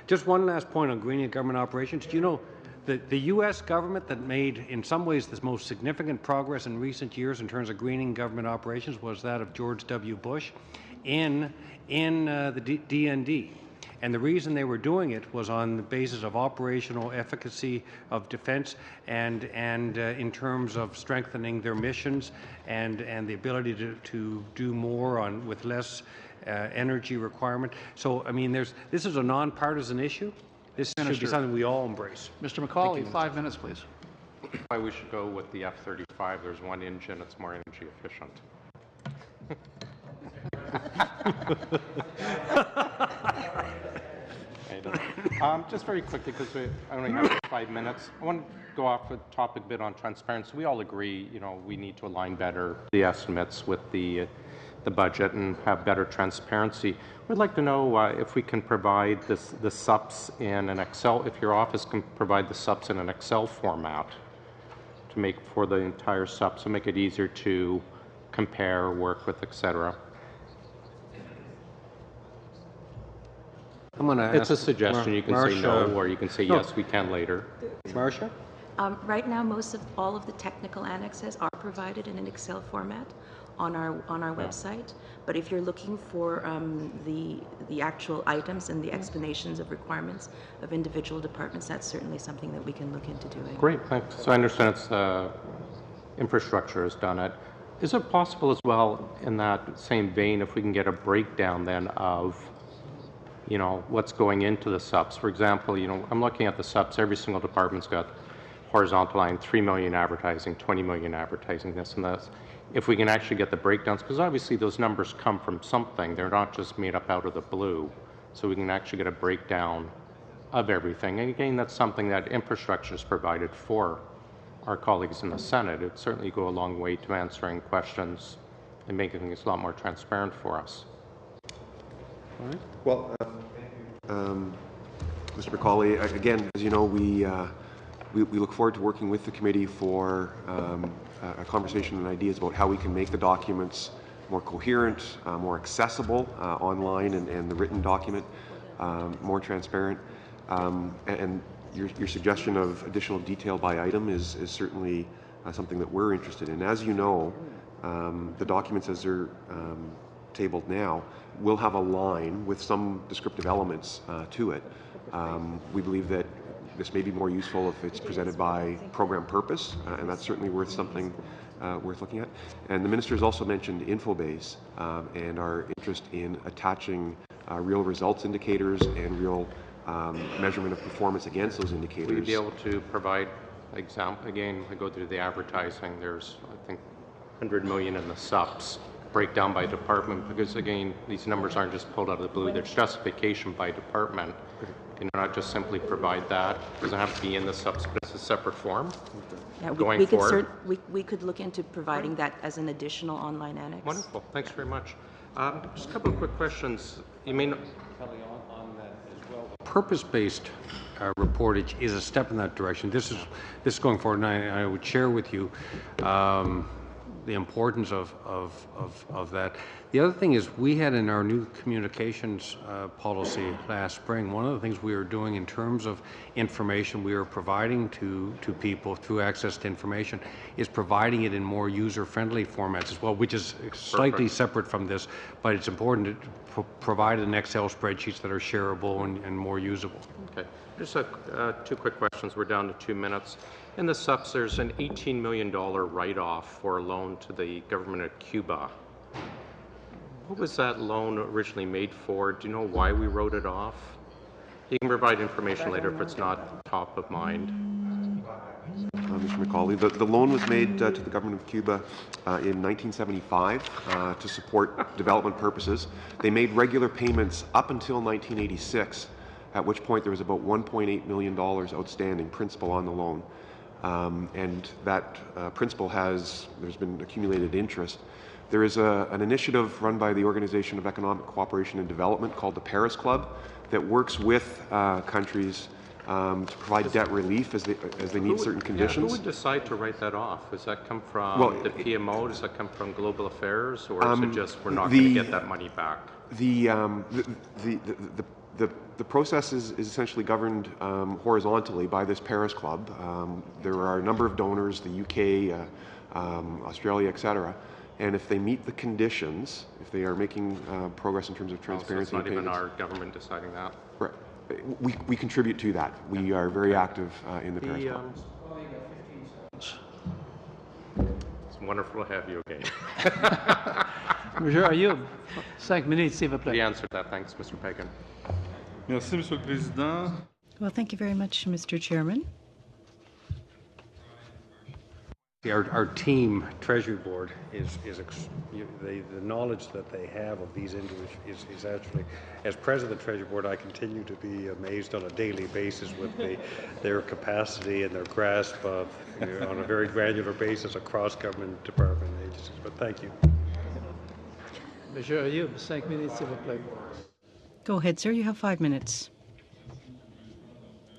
Just one last point on greening government operations. Do you know the U.S. government that made, in some ways, the most significant progress in recent years in terms of greening government operations was that of George W. Bush in the DND. And the reason they were doing it was on the basis of operational efficacy of defense and in terms of strengthening their missions and the ability to do more with less energy requirement. So, I mean, this is a nonpartisan issue. This should be something we all embrace. Mr. McCauley, 5 minutes, please. Why we should go with the F-35. There's one engine, it's more energy efficient. Just very quickly, because I only have 5 minutes, I want to go off a topic a bit on transparency. We all agree, you know, we need to align better the estimates with the budget and have better transparency. We'd like to know if we can provide the SUPs in an Excel, if your office can provide the SUPs in an Excel format to make for the entire SUP, so make it easier to compare, work with, etc. It's a suggestion. You can say no, or you can say yes, we can later. Marcia? Right now, all of the technical annexes are provided in an Excel format on our website. But if you're looking for the actual items and the explanations of requirements of individual departments, that's certainly something that we can look into doing. Great, thanks. So I understand it's infrastructure has done it. Is it possible as well, in that same vein, if we can get a breakdown then of, you know, what's going into the SUPs? For example, you know, I'm looking at the SUPs. Every single department's got horizontal line, 3 million advertising, 20 million advertising, this and this. If we can actually get the breakdowns, because obviously those numbers come from something. They're not just made up out of the blue. So we can actually get a breakdown of everything. And again, that's something that infrastructure is provided for our colleagues in the Senate. It'd certainly go a long way to answering questions and making things a lot more transparent for us. All right. Well, Mr. McCauley, again, as you know, we look forward to working with the committee for a conversation and ideas about how we can make the documents more coherent, more accessible online, and the written document more transparent. And your suggestion of additional detail by item is certainly something that we're interested in. As you know, the documents as they're tabled now will have a line with some descriptive elements to it. We believe that this may be more useful if it's presented by program purpose, and that's certainly worth something worth looking at. And the minister has also mentioned Infobase and our interest in attaching real results indicators and real measurement of performance against those indicators. Will you be able to provide example? Again, I go through the advertising. There's, I think, 100 million in the SUPs, breakdown by department, because again, these numbers aren't just pulled out of the blue. There's justification by department Can you not just simply provide that? Doesn't have to be in the it's a separate form? Yeah, Going forward? we could look into providing that as an additional online annex. Wonderful. Thanks very much. Just a couple of quick questions. You mean Kelly, on that as well. Purpose-based reportage is a step in that direction. This is going forward, and I would share with you the importance of that. The other thing is we had in our new communications policy last spring, one of the things we were doing in terms of information we were providing to people through access to information is providing it in more user-friendly formats as well, which is slightly separate from this, but it's important to provide in Excel spreadsheets that are shareable and more usable. Okay. Just two quick questions. We're down to 2 minutes. In the subs, there's an $18 million write-off for a loan to the government of Cuba. What was that loan originally made for? Do you know why we wrote it off? You can provide information later if it's not top of mind. Mr. McCauley, the loan was made to the government of Cuba in 1975 to support development purposes. They made regular payments up until 1986, at which point there was about $1.8 million outstanding principal on the loan. And that principal there's been accumulated interest. There is an initiative run by the Organization of Economic Cooperation and Development called the Paris Club that works with countries to provide debt relief as they meet certain conditions. Who would decide to write that off? Does that come from the PMO? Does that come from Global Affairs? Or is it just we're not going to get that money back? The process is essentially governed horizontally by this Paris Club. There are a number of donors, the UK, Australia, etc. And if they meet the conditions, if they are making progress in terms of transparency, so it's not even our government deciding that. Right. We contribute to that. We are very active in the Paris Club. It's wonderful to have you again. Monsieur Ayub, 5 minutes, s'il vous plaît. He answered that. Thanks, Mr. Pagan. Merci, Monsieur le Président. Well, thank you very much, Mr. Chairman. Our team, Treasury Board, the knowledge that they have of these individuals is actually, as President of the Treasury Board, I continue to be amazed on a daily basis with their capacity and their grasp of, on a very granular basis across government department agencies. But thank you. Monsieur Ayub, 5 minutes, s'il vous plaît. Go ahead, sir. You have 5 minutes.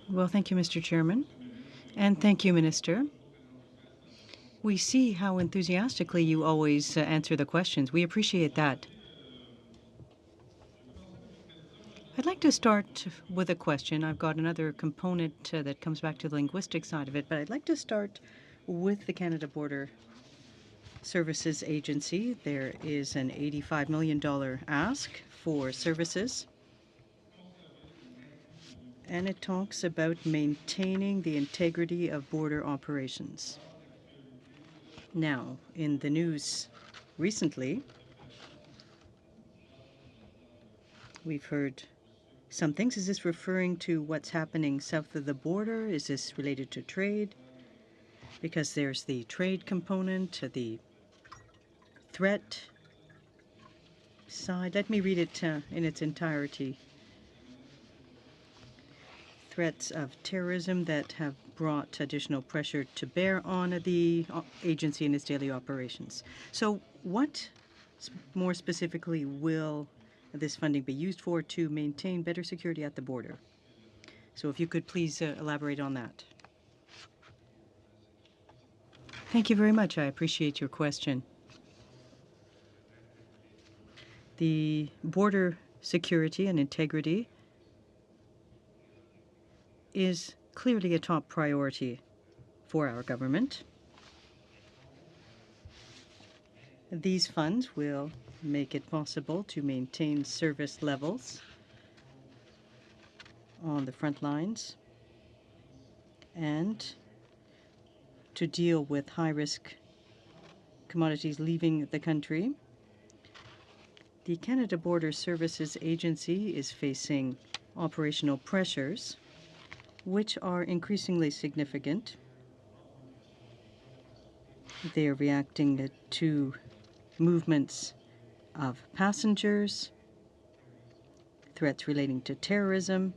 Well, thank you, Mr. Chairman. And thank you, Minister. We see how enthusiastically you always answer the questions. We appreciate that. I'd like to start with a question. I've got another component that comes back to the linguistic side of it, but I'd like to start with the Canada Border Services Agency. There is an $85 million ask for services, and it talks about maintaining the integrity of border operations. Now, in the news recently, we've heard some things. Is this referring to what's happening south of the border? Is this related to trade? Because there's the trade component, the threat side. Let me read it in its entirety. Threats of terrorism that have brought additional pressure to bear on the agency in its daily operations. So what more specifically will this funding be used for to maintain better security at the border? So if you could please elaborate on that. Thank you very much. I appreciate your question. The border security and integrity is clearly a top priority for our government. These funds will make it possible to maintain service levels on the front lines and to deal with high-risk commodities leaving the country. The Canada Border Services Agency is facing operational pressures which are increasingly significant. They are reacting to movements of passengers, threats relating to terrorism,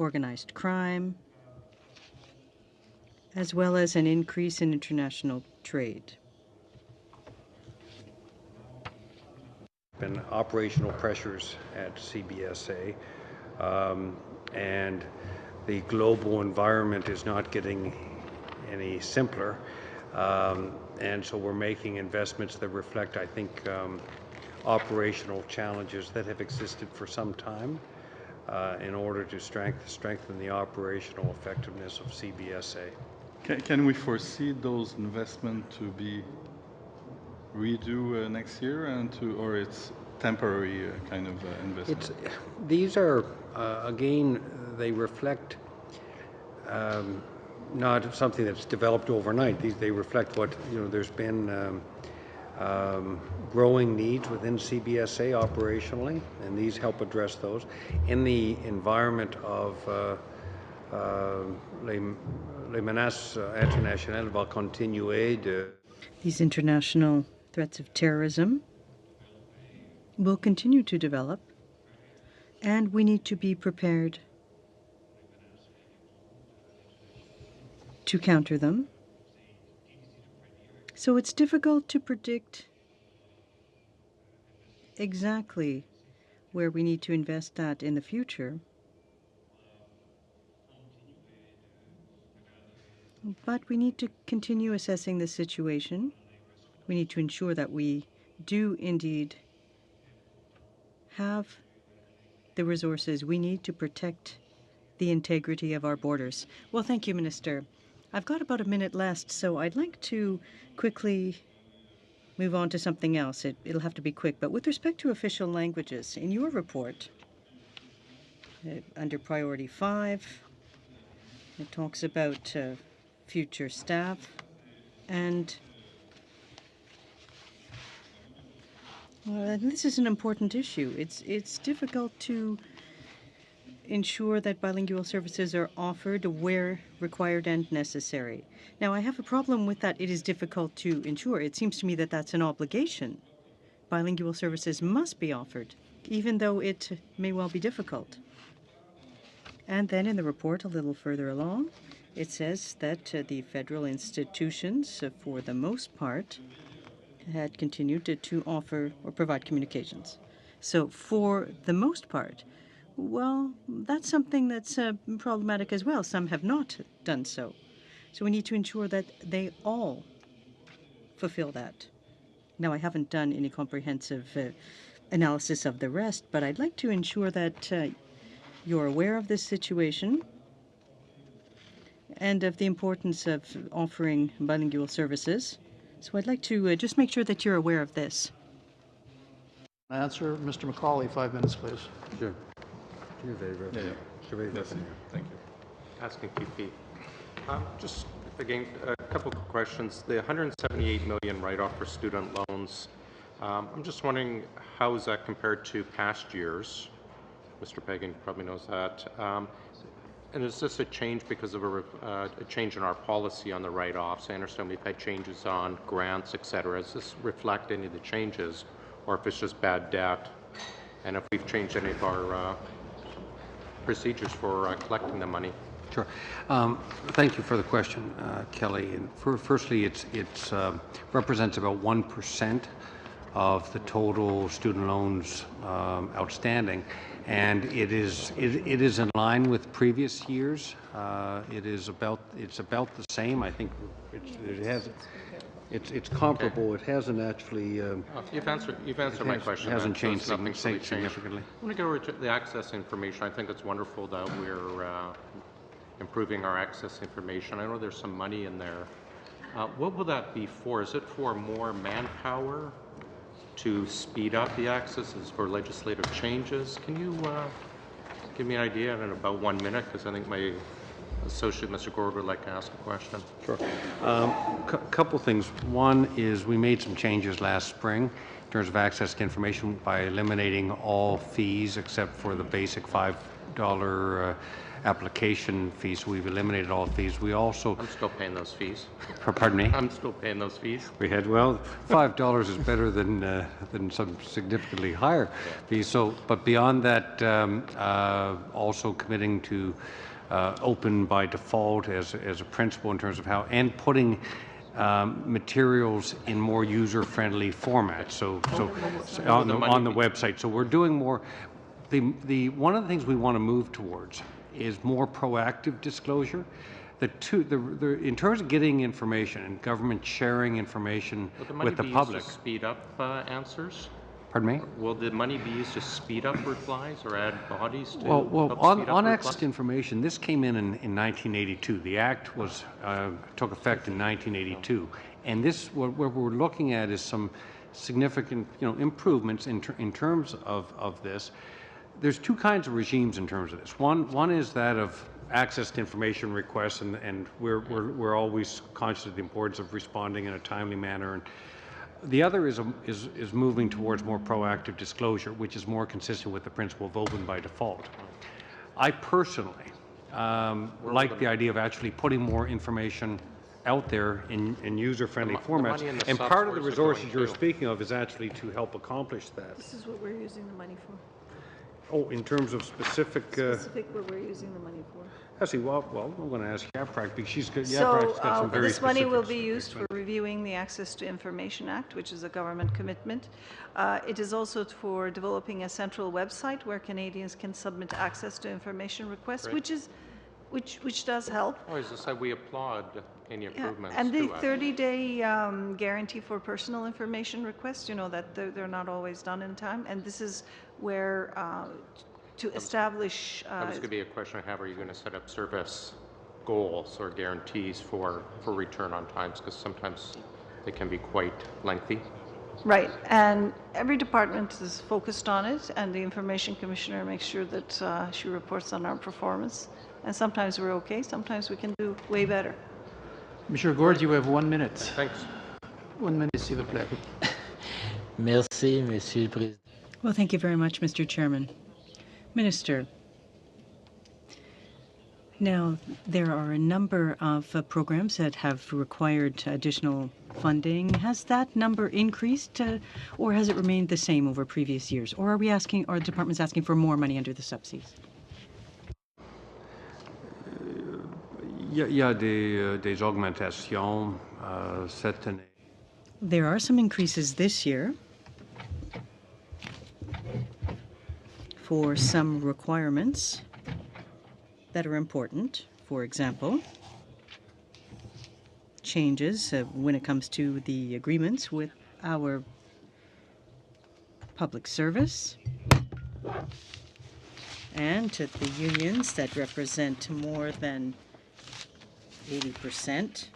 organized crime, as well as an increase in international trade. Been operational pressures at CBSA, and the global environment is not getting any simpler, and so we're making investments that reflect, I think, operational challenges that have existed for some time in order to strengthen the operational effectiveness of CBSA. Can we foresee those investments to be redo next year, or it's temporary kind of investment? These are again, they reflect not something that's developed overnight. They reflect what, there's been growing needs within CBSA operationally, and these help address those. In the environment of les menaces internationales vont continuer de... These international threats of terrorism will continue to develop, and we need to be prepared to counter them. So it's difficult to predict exactly where we need to invest that in the future. But we need to continue assessing the situation. We need to ensure that we do indeed have the resources we need to protect the integrity of our borders. Well, thank you, Minister. I've got about a minute left, so I'd like to quickly move on to something else. It'll have to be quick. But with respect to official languages, in your report, under Priority 5, it talks about future staff, and this is an important issue. It's difficult to ensure that bilingual services are offered where required and necessary. Now, I have a problem with that. It is difficult to ensure. It seems to me that that's an obligation. Bilingual services must be offered, even though it may well be difficult. And then in the report, a little further along, it says that the federal institutions, for the most part, had continued to offer or provide communications. So for the most part, well, that's something that's problematic as well. Some have not done so. So we need to ensure that they all fulfill that. Now, I haven't done any comprehensive analysis of the rest, but I'd like to ensure that you're aware of this situation and of the importance of offering bilingual services. So I'd like to just make sure that you're aware of this. Answer, Mr. Macaulay, 5 minutes, please. Sure. Thank you. Asking Keith. Just again, a couple of questions. The 178 million write-off for student loans. I'm just wondering, how is that compared to past years? Mr. Pagan probably knows that. And is this a change because of a change in our policy on the write-offs? I understand we've had changes on grants, et cetera. Does this reflect any of the changes, or if it's just bad debt? And if we've changed any of our procedures for collecting the money? Sure. Thank you for the question, Kelly. And firstly, it represents about 1% of the total student loans outstanding, and it is in line with previous years. It's about the same. I think it's comparable. Okay. It hasn't actually. You've answered my question. It hasn't changed significantly. I want to go over to the access information. I think it's wonderful that we're improving our access information. I know there's some money in there. What will that be for? Is it for more manpower to speed up the access? Is it for legislative changes? Can you give me an idea in about 1 minute? Because I think my associate, Mr. Gord, would like to ask a question. Sure. Couple things. One is we made some changes last spring in terms of access to information by eliminating all fees except for the basic $5 application fees. So we've eliminated all fees. We also... I'm still paying those fees. Pardon me? I'm still paying those fees. We had, well, $5 is better than some significantly higher fees. So, but beyond that, also committing to open by default as a principle in terms of how, and putting materials in more user-friendly formats. So on the website. So we're doing more. One of the things we want to move towards is more proactive disclosure. In terms of getting information and government sharing information with the public. Will the money be used to speed up answers? Pardon me? Will the money be used to speed up replies or add bodies to Well, help speed up on replies? access to information, this came in 1982. The Act was took effect in 1982, and what we're looking at is some significant, improvements in terms of this. There's two kinds of regimes in terms of this. One is that of access to information requests, and we're always conscious of the importance of responding in a timely manner. And the other is moving towards more proactive disclosure, which is more consistent with the principle of open by default. I personally like the idea of actually putting more information out there in user-friendly formats. And part of the resources you're speaking of is actually to help accomplish that. This is what we're using the money for. Oh, in terms of specific... what we're using the money for. Actually, well, I'm going to ask Yaprak, because Yaprac's got So some very this money will specific be used for reviewing the Access to Information Act, which is a government commitment. It is also for developing a central website where Canadians can submit access to information requests, which does help. Oh, as I said, we applaud any improvements And the to it. 30-day guarantee for personal information requests, that they're not always done in time. And this is where to establish... That was going to be a question I have. Are you going to set up service goals or guarantees for return on times? Because sometimes they can be quite lengthy. Right, and every department is focused on it, and the Information Commissioner makes sure that she reports on our performance. And sometimes we're okay, sometimes we can do way better. Monsieur Gord, you have 1 minute. Thanks. 1 minute, s'il vous plaît. Merci, Monsieur le Président. Well, thank you very much, Mr. Chairman. Minister, now there are a number of programs that have required additional funding. Has that number increased, or has it remained the same over previous years? Or are departments asking for more money under the subsidies? Il y a des augmentations cette année. There are some increases this year for some requirements that are important. For example, changes when it comes to the agreements with our public service and to the unions that represent more than 80%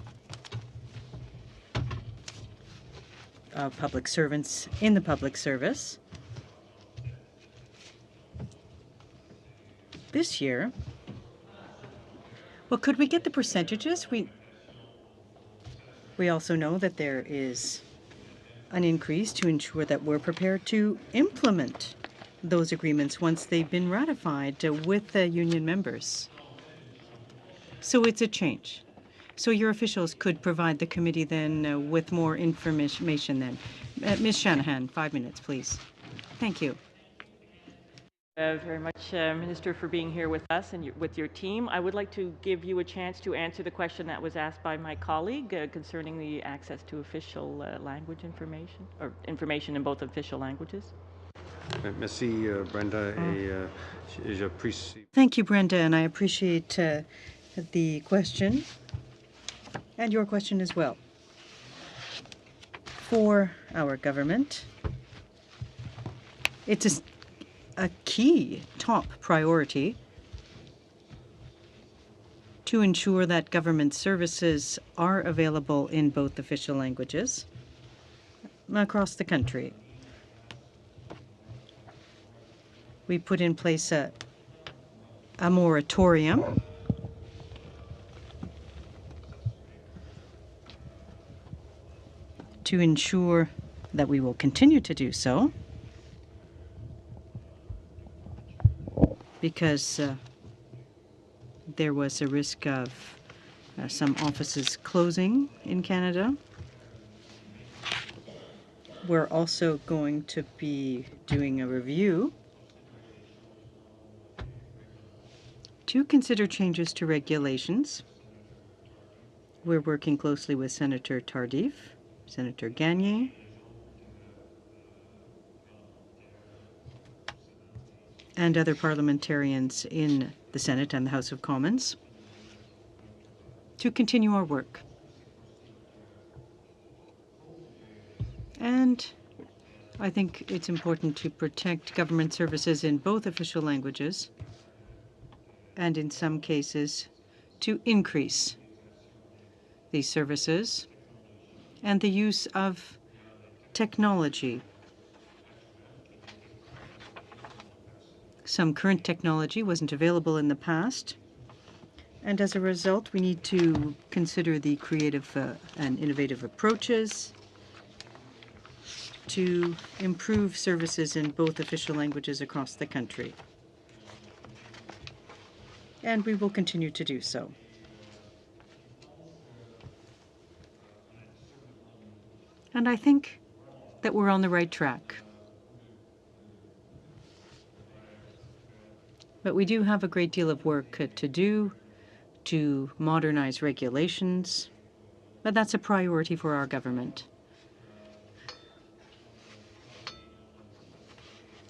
of public servants in the public service. This year, well, could we get the percentages? We also know that there is an increase to ensure that we're prepared to implement those agreements once they've been ratified with the union members. So it's a change. So your officials could provide the committee then with more information then. Ms. Shanahan, 5 minutes, please. Thank you. Very much, Minister, for being here with us and with your team. I would like to give you a chance to answer the question that was asked by my colleague concerning the access to official language information, or information in both official languages. Merci, Brenda. Et j'apprécie. Thank you, Brenda, and I appreciate the question and your question as well. For our government, it's a key top priority to ensure that government services are available in both official languages across the country. We put in place a moratorium to ensure that we will continue to do so, because there was a risk of some offices closing in Canada. We're also going to be doing a review to consider changes to regulations. We're working closely with Senator Tardif, Senator Gagné, and other parliamentarians in the Senate and the House of Commons to continue our work. And I think it's important to protect government services in both official languages and in some cases to increase these services and the use of technology. Some current technology wasn't available in the past, and as a result, we need to consider the creative and innovative approaches to improve services in both official languages across the country. And we will continue to do so. And I think that we're on the right track. But we do have a great deal of work to do to modernize regulations, but that's a priority for our government.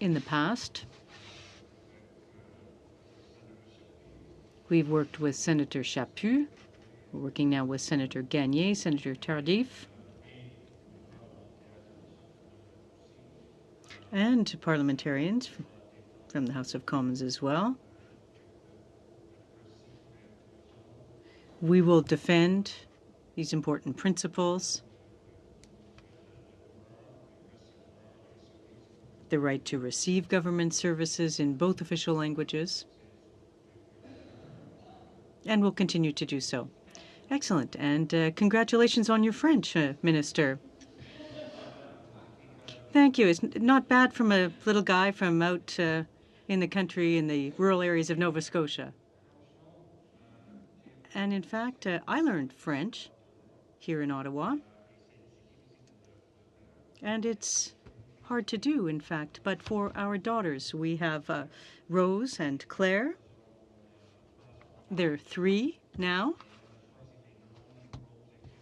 In the past, we've worked with Senator Chaput. We're working now with Senator Gagné, Senator Tardif, and parliamentarians from the House of Commons as well. We will defend these important principles: the right to receive government services in both official languages, and will continue to do so. Excellent, and congratulations on your French, Minister. Thank you. It's not bad from a little guy from out in the country, in the rural areas of Nova Scotia. And in fact, I learned French here in Ottawa. And it's hard to do, in fact. But for our daughters, we have Rose and Claire. They're 3 now.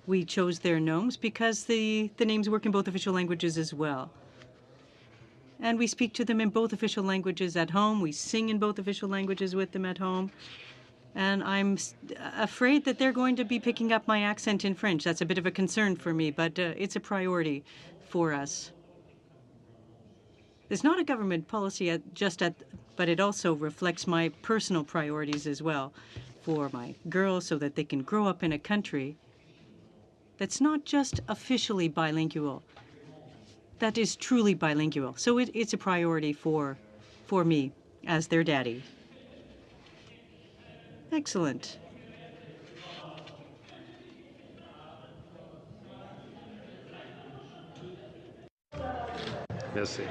We chose their nomes because the names work in both official languages as well. And we speak to them in both official languages at home. We sing in both official languages with them at home. And I'm afraid that they're going to be picking up my accent in French. That's a bit of a concern for me, but it's a priority for us. It's not a government policy but it also reflects my personal priorities as well for my girls, so that they can grow up in a country that's not just officially bilingual, that is truly bilingual. So it's a priority for me as their daddy. Excellent. Merci.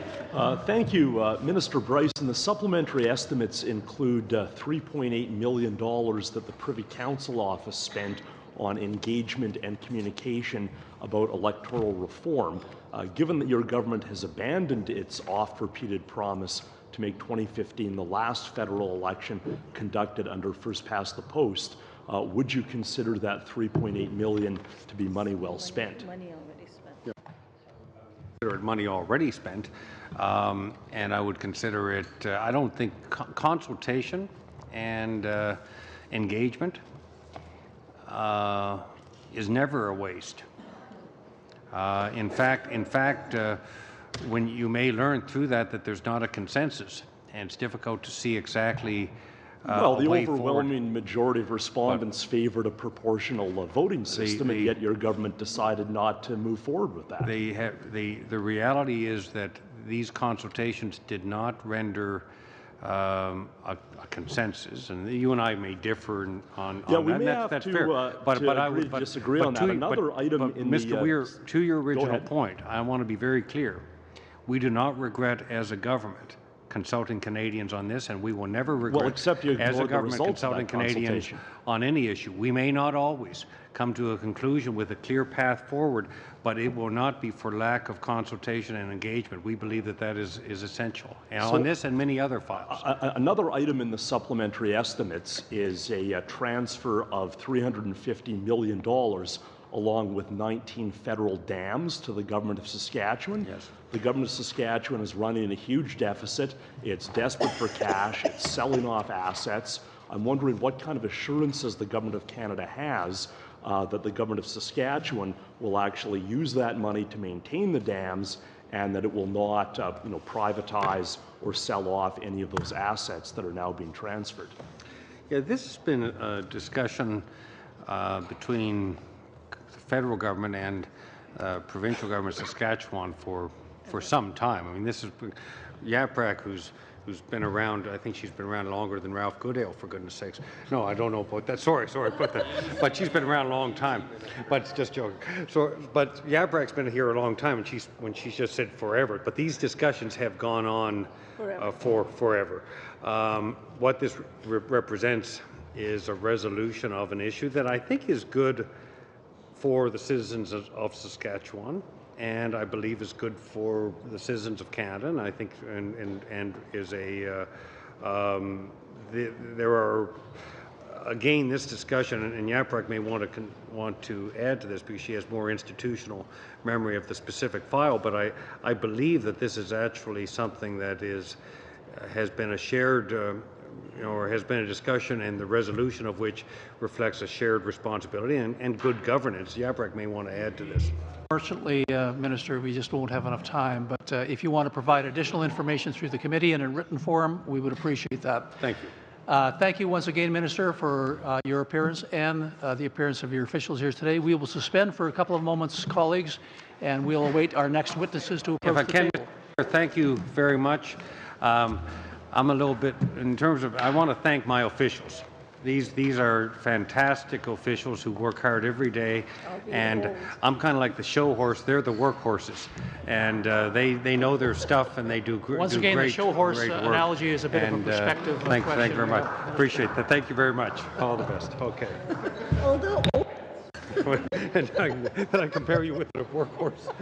Thank you, Minister Bryson. The supplementary estimates include $3.8 million that the Privy Council office spent on engagement and communication about electoral reform. Given that your government has abandoned its oft-repeated promise to make 2015 the last federal election conducted under first-past-the-post, would you consider that $3.8 million to be money well spent? Consider it money already spent, and I would consider it, I don't think consultation and engagement is never a waste. In fact, when you may learn through that there's not a consensus, and it's difficult to see exactly well, the overwhelming majority of respondents favored a proportional voting system, and yet your government decided not to move forward with that. The reality is that these consultations did not render a consensus, and you and I may differ on yeah, we that. may That's have fair. But I would disagree on that. Another item in Mr. Weir, to your original point, I want to be very clear. We do not regret as a government consulting Canadians on this, and we will never regret, Well, except you as a ignored the government, results of consulting that Canadians consultation. on any issue. We may not always come to a conclusion with a clear path forward, but it will not be for lack of consultation and engagement. We believe that that is essential, and on this and many other files. Another item in the supplementary estimates is a transfer of $350 million along with 19 federal dams to the government of Saskatchewan. Yes. The government of Saskatchewan is running a huge deficit. It's desperate for cash. It's selling off assets. I'm wondering what kind of assurances the government of Canada has that the government of Saskatchewan will actually use that money to maintain the dams and that it will not privatize or sell off any of those assets that are now being transferred. Yeah, this has been a discussion between the federal government and provincial government of Saskatchewan for some time. I mean, this is Yaprak, who's been around. I think she's been around longer than Ralph Goodale, for goodness sakes. No, I don't know about that. Sorry, but she's been around a long time. But it's just joking. So, but Yaprak's been here a long time, and she's just said forever. But these discussions have gone on for forever. What this represents is a resolution of an issue that I think is good for the citizens of Saskatchewan, and I believe is good for the citizens of Canada, and I think and is a there are again this discussion, and Yaprak may want to add to this because she has more institutional memory of the specific file, but I believe that this is actually something that has been a shared or has been a discussion, and the resolution of which reflects a shared responsibility and good governance. Yaprak may want to add to this. Unfortunately, Minister, we just won't have enough time, but if you want to provide additional information through the committee and in written form, we would appreciate that. Thank you. Thank you once again, Minister, for your appearance and the appearance of your officials here today. We will suspend for a couple of moments, colleagues, and we'll await our next witnesses to approach the table. Thank you very much. I'm a little bit, in terms of, I want to thank my officials. These are fantastic officials who work hard every day, and I'm kind of like the show horse. They're the workhorses, and they know their stuff, and they do great work. Once again, the show horse analogy is a bit of a perspective thank you question. very much. Appreciate that. Thank you very much. All the best. Okay. Although and I compare you with the workhorse.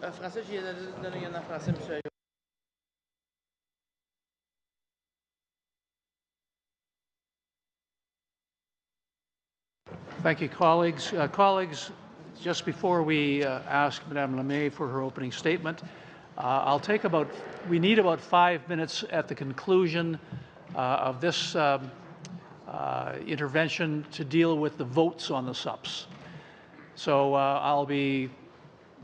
Français, j'ai donné un en français, monsieur. Thank you, colleagues. Colleagues, just before we ask Madame Lemay for her opening statement, we need about 5 minutes at the conclusion of this intervention to deal with the votes on the SUPs. So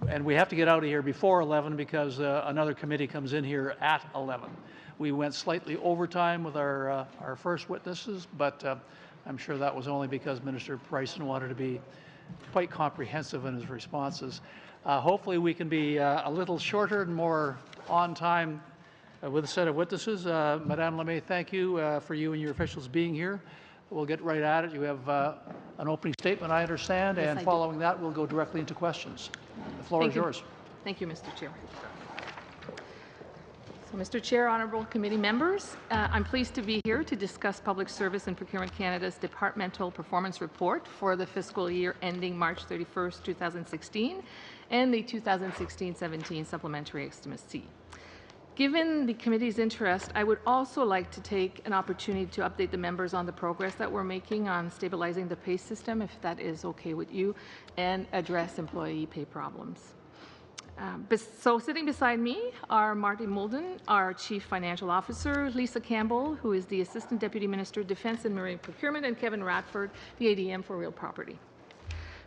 and we have to get out of here before 11 because another committee comes in here at 11. We went slightly overtime with our first witnesses, but I'm sure that was only because Minister Bryson wanted to be quite comprehensive in his responses. Hopefully we can be a little shorter and more on time with a set of witnesses. Madame Lemay, thank you for you and your officials being here. We'll get right at it. You have an opening statement, I understand, Yes, and I following that, we'll go directly into questions. The floor is yours. Thank you, Mr. Chair. So, Mr. Chair, honourable committee members, I'm pleased to be here to discuss Public Service and Procurement Canada's Departmental Performance Report for the fiscal year ending March 31st, 2016, and the 2016-17 Supplementary Estimate C. Given the committee's interest, I would also like to take an opportunity to update the members on the progress that we're making on stabilizing the pay system, if that is okay with you, and address employee pay problems. So sitting beside me are Marty Molden, our Chief Financial Officer, Lisa Campbell, who is the Assistant Deputy Minister of Defence and Marine Procurement, and Kevin Radford, the ADM for Real Property.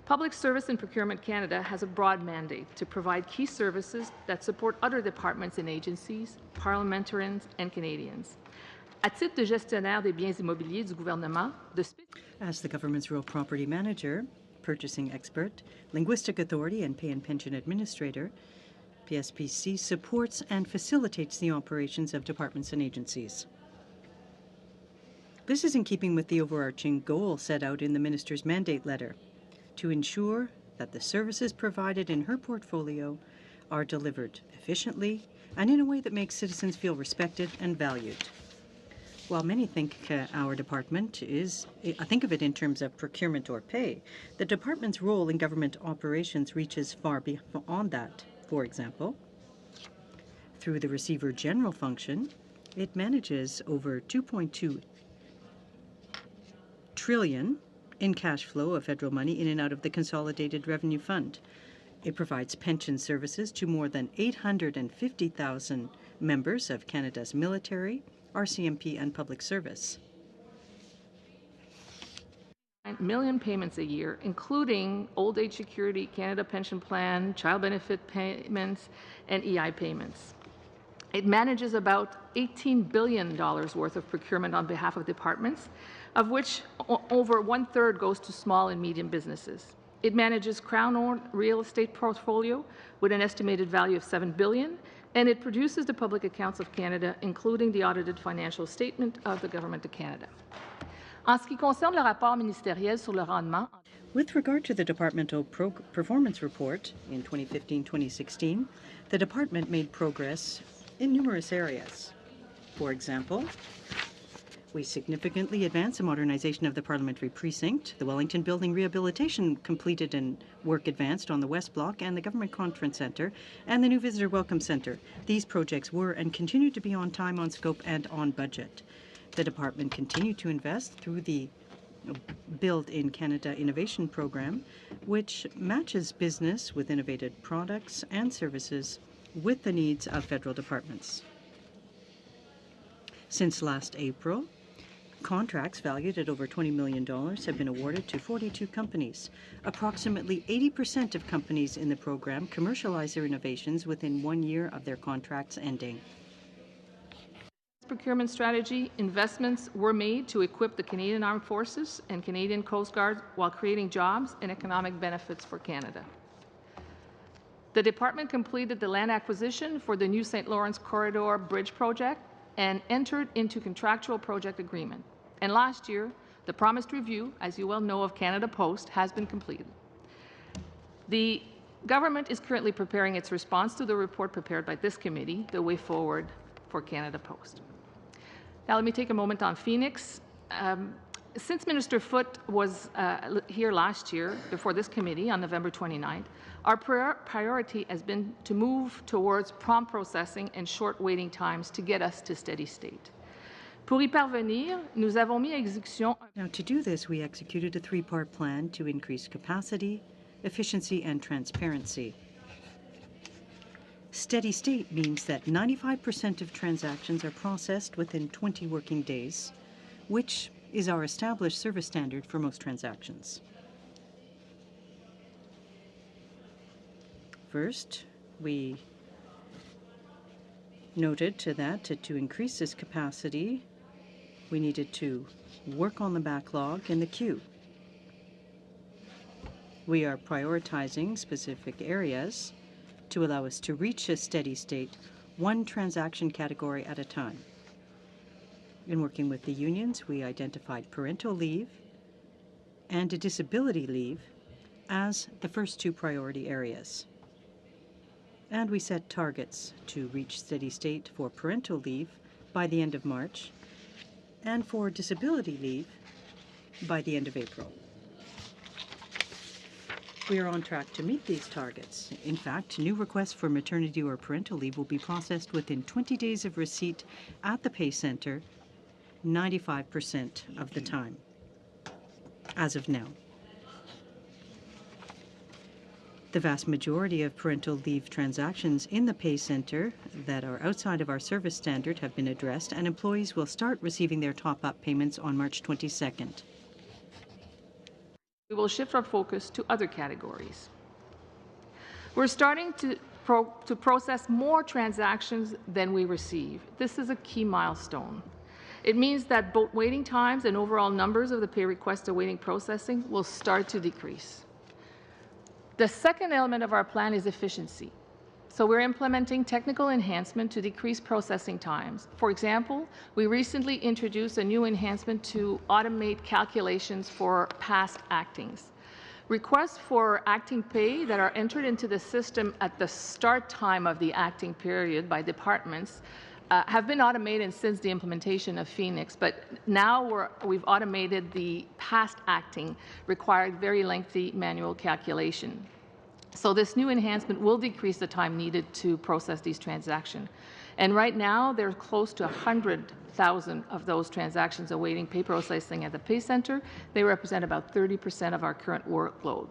Public Service and Procurement Canada has a broad mandate to provide key services that support other departments and agencies, parliamentarians, and Canadians. À titre de gestionnaire des biens immobiliers du gouvernement, as the government's real property manager, purchasing expert, linguistic authority, and pay and pension administrator, PSPC supports and facilitates the operations of departments and agencies. This is in keeping with the overarching goal set out in the Minister's mandate letter, to ensure that the services provided in her portfolio are delivered efficiently and in a way that makes citizens feel respected and valued. While many think our department think of it in terms of procurement or pay, the department's role in government operations reaches far beyond that. For example, through the Receiver General function, it manages over $2.2 trillion in cash flow of federal money in and out of the Consolidated Revenue Fund. It provides pension services to more than 850,000 members of Canada's military, RCMP, and public service. 9 million payments a year, including Old Age Security, Canada Pension Plan, child benefit payments, and EI payments. It manages about $18 billion worth of procurement on behalf of departments, of which over 1/3 goes to small and medium businesses. It manages Crown-owned real estate portfolio with an estimated value of $7 billion, and it produces the public accounts of Canada, including the audited financial statement of the Government of Canada. En ce qui concerne le rapport ministériel sur le rendement, with regard to the departmental performance report in 2015-2016, the department made progress in numerous areas. For example, we significantly advanced the modernization of the Parliamentary Precinct, the Wellington Building rehabilitation completed and work advanced on the West Block and the Government Conference Centre, and the new Visitor Welcome Centre. These projects were and continue to be on time, on scope, and on budget. The department continued to invest through the Build in Canada Innovation Program, which matches business with innovative products and services with the needs of federal departments. Since last April, contracts valued at over $20 million have been awarded to 42 companies. Approximately 80% of companies in the program commercialize their innovations within 1 year of their contracts ending. Procurement strategy, investments were made to equip the Canadian Armed Forces and Canadian Coast Guard while creating jobs and economic benefits for Canada. The department completed the land acquisition for the new St. Lawrence Corridor Bridge project and entered into contractual project agreement. And last year, the promised review, as you well know, of Canada Post has been completed. The government is currently preparing its response to the report prepared by this committee, the way forward for Canada Post. Now let me take a moment on Phoenix. Since Minister Foote was here last year before this committee on November 29th, our priority has been to move towards prompt processing and short waiting times to get us to steady state. Pour y parvenir, nous avons mis à exécution. Now, to do this, we executed a three-part plan to increase capacity, efficiency, and transparency. Steady state means that 95% of transactions are processed within 20 working days, which is our established service standard for most transactions. First, we noted that to increase this capacity, we needed to work on the backlog and the queue. We are prioritizing specific areas to allow us to reach a steady state, one transaction category at a time. In working with the unions, we identified parental leave and a disability leave as the first two priority areas. And we set targets to reach steady state for parental leave by the end of March and for disability leave by the end of April. We are on track to meet these targets. In fact, new requests for maternity or parental leave will be processed within 20 days of receipt at the pay center, 95% of the time, as of now. The vast majority of parental leave transactions in the pay center that are outside of our service standard have been addressed, and employees will start receiving their top-up payments on March 22nd. We will shift our focus to other categories. We're starting to process more transactions than we receive. This is a key milestone. It means that both waiting times and overall numbers of the pay requests awaiting processing will start to decrease. The second element of our plan is efficiency. So we're implementing technical enhancement to decrease processing times. For example, we recently introduced a new enhancement to automate calculations for past actings. Requests for acting pay that are entered into the system at the start time of the acting period by departments have been automated since the implementation of Phoenix, but now we've automated the past acting required very lengthy manual calculation. So this new enhancement will decrease the time needed to process these transactions. And right now, there's close to 100,000 of those transactions awaiting pay processing at the pay center. They represent about 30% of our current workload.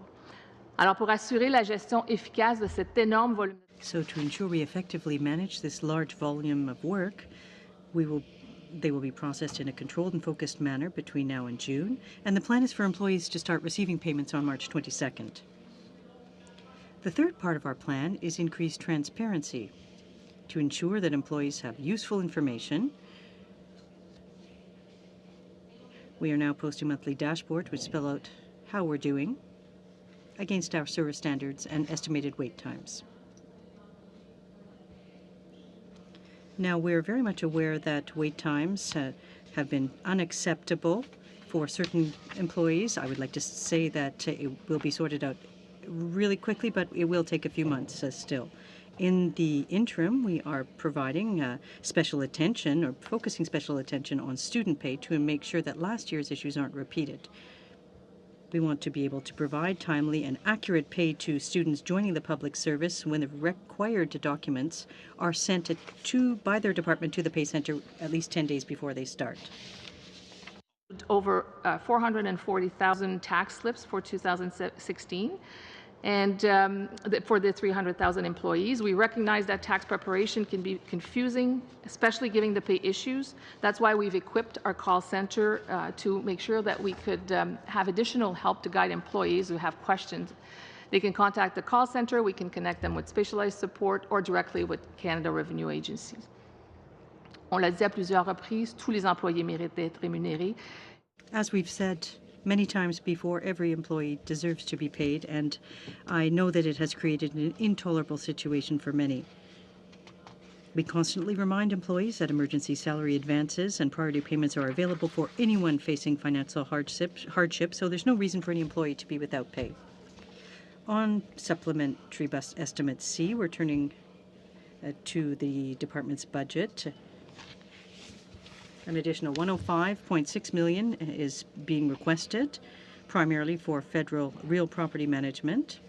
Alors, pour assurer la gestion efficace de cet énorme volume. So to ensure we effectively manage this large volume of work, they will be processed in a controlled and focused manner between now and June, and the plan is for employees to start receiving payments on March 22nd. The third part of our plan is increased transparency to ensure that employees have useful information. We are now posting monthly dashboards which spell out how we're doing against our service standards and estimated wait times. Now, we're very much aware that wait times have been unacceptable for certain employees. I would like to say that it will be sorted out really quickly, but it will take a few months still. In the interim, we are providing special attention or focusing special attention on student pay to make sure that last year's issues aren't repeated. We want to be able to provide timely and accurate pay to students joining the public service when the required documents are sent by their department to the pay center at least 10 days before they start. Over 440,000 tax slips for 2016. And for the 300,000 employees, we recognize that tax preparation can be confusing, especially given the pay issues. That's why we've equipped our call center to make sure that we could have additional help to guide employees who have questions. They can contact the call center, we can connect them with specialized support or directly with Canada Revenue Agencies. On l'a dit à plusieurs reprises, tous les employés méritent d'être rémunérés. As we've said many times before, every employee deserves to be paid, and I know that it has created an intolerable situation for many. We constantly remind employees that emergency salary advances and priority payments are available for anyone facing financial hardship, so there's no reason for any employee to be without pay. On Supplementary Estimate C, we're turning to the department's budget. An additional $105.6 million is being requested, primarily for federal real property management.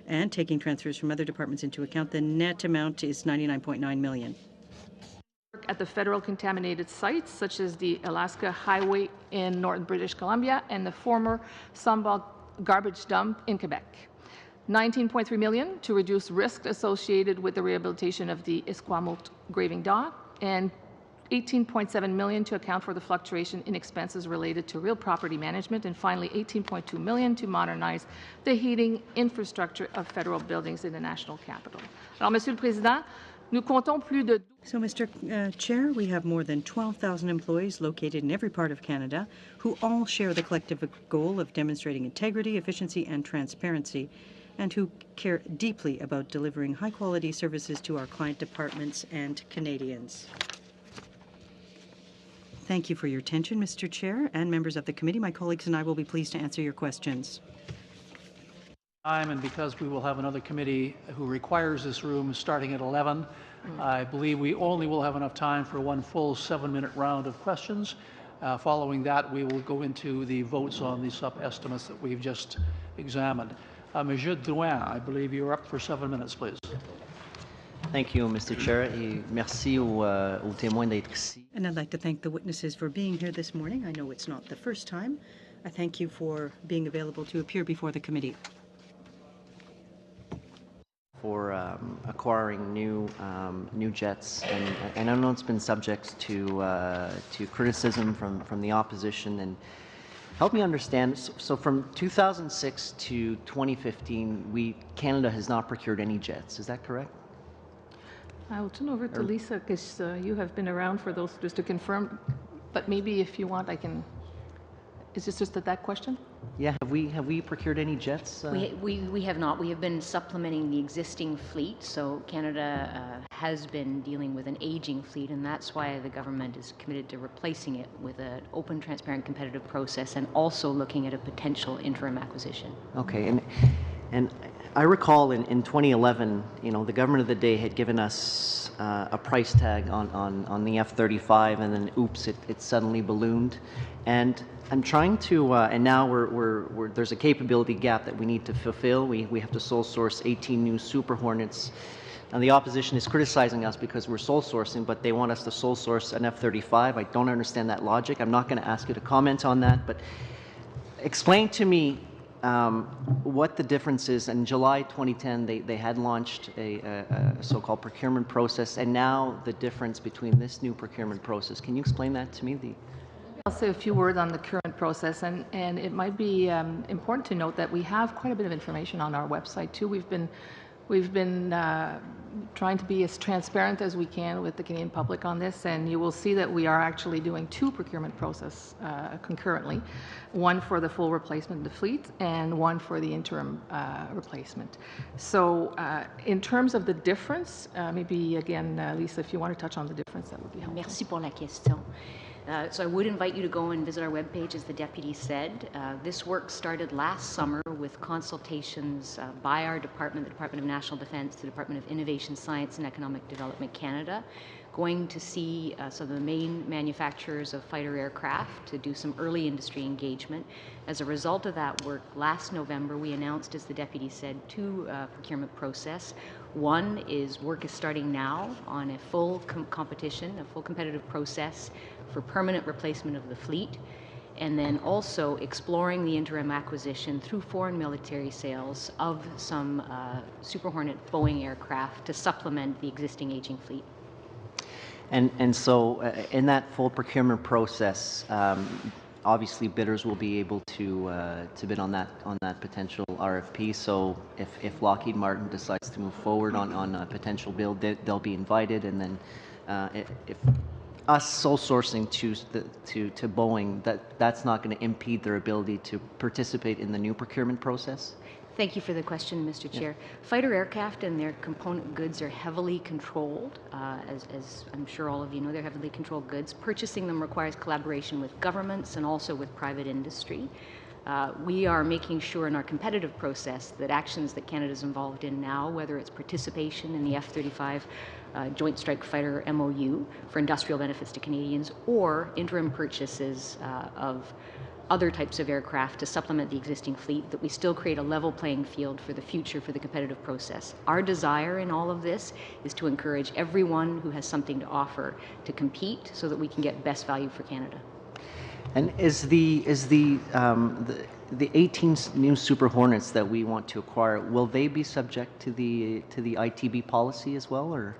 And taking transfers from other departments into account, the net amount is $99.9 million. At the federal contaminated sites, such as the Alaska Highway in northern British Columbia and the former Sunball garbage dump in Quebec. $19.3 million to reduce risk associated with the rehabilitation of the Esquimalt graving dock, and $18.7 million to account for the fluctuation in expenses related to real property management, and finally $18.2 million to modernize the heating infrastructure of federal buildings in the national capital. Alors, Monsieur le Président, nous comptons plus de... So, Mr. Chair, we have more than 12,000 employees located in every part of Canada who all share the collective goal of demonstrating integrity, efficiency, and transparency, and who care deeply about delivering high-quality services to our client departments and Canadians. Thank you for your attention, Mr. Chair and members of the committee. My colleagues and I will be pleased to answer your questions. And because we will have another committee who requires this room starting at 11, I believe we only will have enough time for one full 7-minute round of questions. Following that, we will go into the votes on the sub-estimates that we've just examined. Monsieur Drouin, I believe you're up for 7 minutes, please. Thank you, Mr. Chair, et merci aux témoins d'être ici. And I'd like to thank the witnesses for being here this morning. I know it's not the first time. I thank you for being available to appear before the committee. For acquiring new jets, and I know it's been subject to criticism from the opposition. And help me understand. So from 2006 to 2015, Canada has not procured any jets. Is that correct? I will turn over to Lisa because you have been around for those, just to confirm. But maybe if you want, I can. Is this just that question? Yeah. Have we procured any jets? We have not. We have been supplementing the existing fleet. So Canada has been dealing with an aging fleet, and that's why the government is committed to replacing it with an open, transparent, competitive process, and also looking at a potential interim acquisition. Okay. And I recall in 2011, the government of the day had given us a price tag on the F-35, and then oops, it suddenly ballooned. And I'm trying to, and now there's a capability gap that we need to fulfill. We have to sole source 18 new Super Hornets. And the opposition is criticizing us because we're sole sourcing, but they want us to sole source an F-35. I don't understand that logic. I'm not going to ask you to comment on that, but explain to me what the difference is. In July 2010, they had launched a so-called procurement process, and now the difference between this new procurement process. Can you explain that to me? I'll say a few words on the current process, and it might be important to note that we have quite a bit of information on our website too. We've been trying to be as transparent as we can with the Canadian public on this, and you will see that we are actually doing two procurement processes concurrently, one for the full replacement of the fleet and one for the interim replacement. So in terms of the difference, maybe again, Lisa, if you want to touch on the difference, that would be helpful. Merci pour la question. So I would invite you to go and visit our webpage, as the deputy said. This work started last summer with consultations by our department, the Department of National Defence, the Department of Innovation, Science and Economic Development Canada, going to see some of the main manufacturers of fighter aircraft to do some early industry engagement. As a result of that work, last November we announced, as the deputy said, two procurement process. One is work is starting now on a full competition, a full competitive process for permanent replacement of the fleet, and then also exploring the interim acquisition through foreign military sales of some Super Hornet Boeing aircraft to supplement the existing aging fleet. And so in that full procurement process, obviously bidders will be able to bid on that potential RFP. So if Lockheed Martin decides to move forward on a potential build, they'll be invited, and then if us sole sourcing to Boeing, that's not going to impede their ability to participate in the new procurement process? Thank you for the question, Mr. Chair. Fighter aircraft and their component goods are heavily controlled. As I'm sure all of you know, they're heavily controlled goods. Purchasing them requires collaboration with governments and also with private industry. We are making sure in our competitive process that actions that Canada is involved in now, whether it's participation in the F-35 Joint Strike Fighter MOU for industrial benefits to Canadians, or interim purchases of other types of aircraft to supplement the existing fleet, that we still create a level playing field for the future for the competitive process. Our desire in all of this is to encourage everyone who has something to offer to compete so that we can get best value for Canada. And is the 18 new Super Hornets that we want to acquire, will they be subject to the ITB policy as well, or?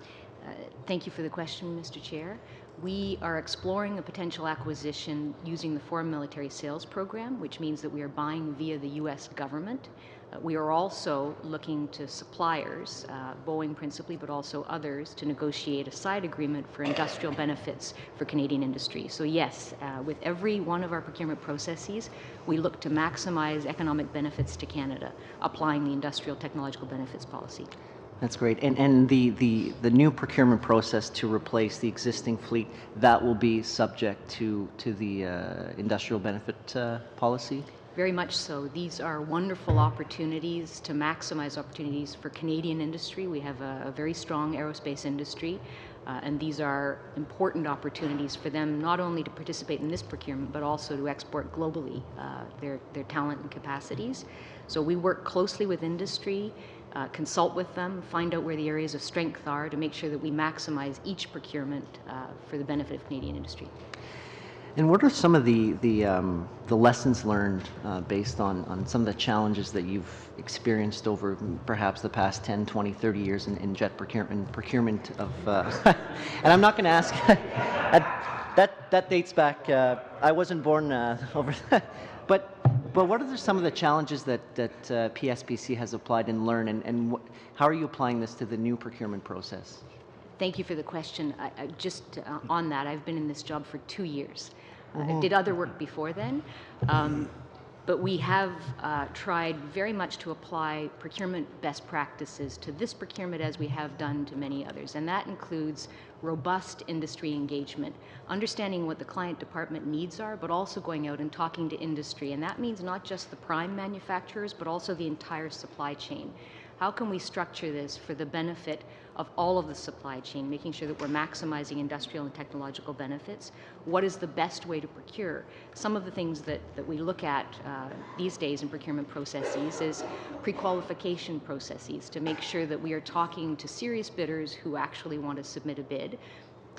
Thank you for the question, Mr. Chair. We are exploring a potential acquisition using the Foreign Military Sales Program, which means that we are buying via the U.S. government. We are also looking to suppliers, Boeing principally, but also others, to negotiate a side agreement for industrial benefits for Canadian industry. So yes, with every one of our procurement processes, we look to maximize economic benefits to Canada, applying the industrial technological benefits policy. That's great. And the new procurement process to replace the existing fleet, that will be subject to the industrial benefit policy? Very much so. These are wonderful opportunities to maximize opportunities for Canadian industry. We have a very strong aerospace industry, and these are important opportunities for them not only to participate in this procurement, but also to export globally their talent and capacities. So we work closely with industry, consult with them, find out where the areas of strength are to make sure that we maximize each procurement for the benefit of Canadian industry. And what are some of the lessons learned based on some of the challenges that you've experienced over perhaps the past 10, 20, 30 years in jet procurement of, and I'm not going to ask, that dates back, I wasn't born over, but what are some of the challenges that PSPC has applied and learned, and how are you applying this to the new procurement process? Thank you for the question. Just on that, I've been in this job for 2 years. I did other work before then, but we have tried very much to apply procurement best practices to this procurement as we have done to many others, and that includes robust industry engagement, understanding what the client department needs are, but also going out and talking to industry, and that means not just the prime manufacturers, but also the entire supply chain. How can we structure this for the benefit of all of the supply chain, making sure that we're maximizing industrial and technological benefits? What is the best way to procure? Some of the things that we look at these days in procurement processes is pre-qualification processes to make sure that we are talking to serious bidders who actually want to submit a bid,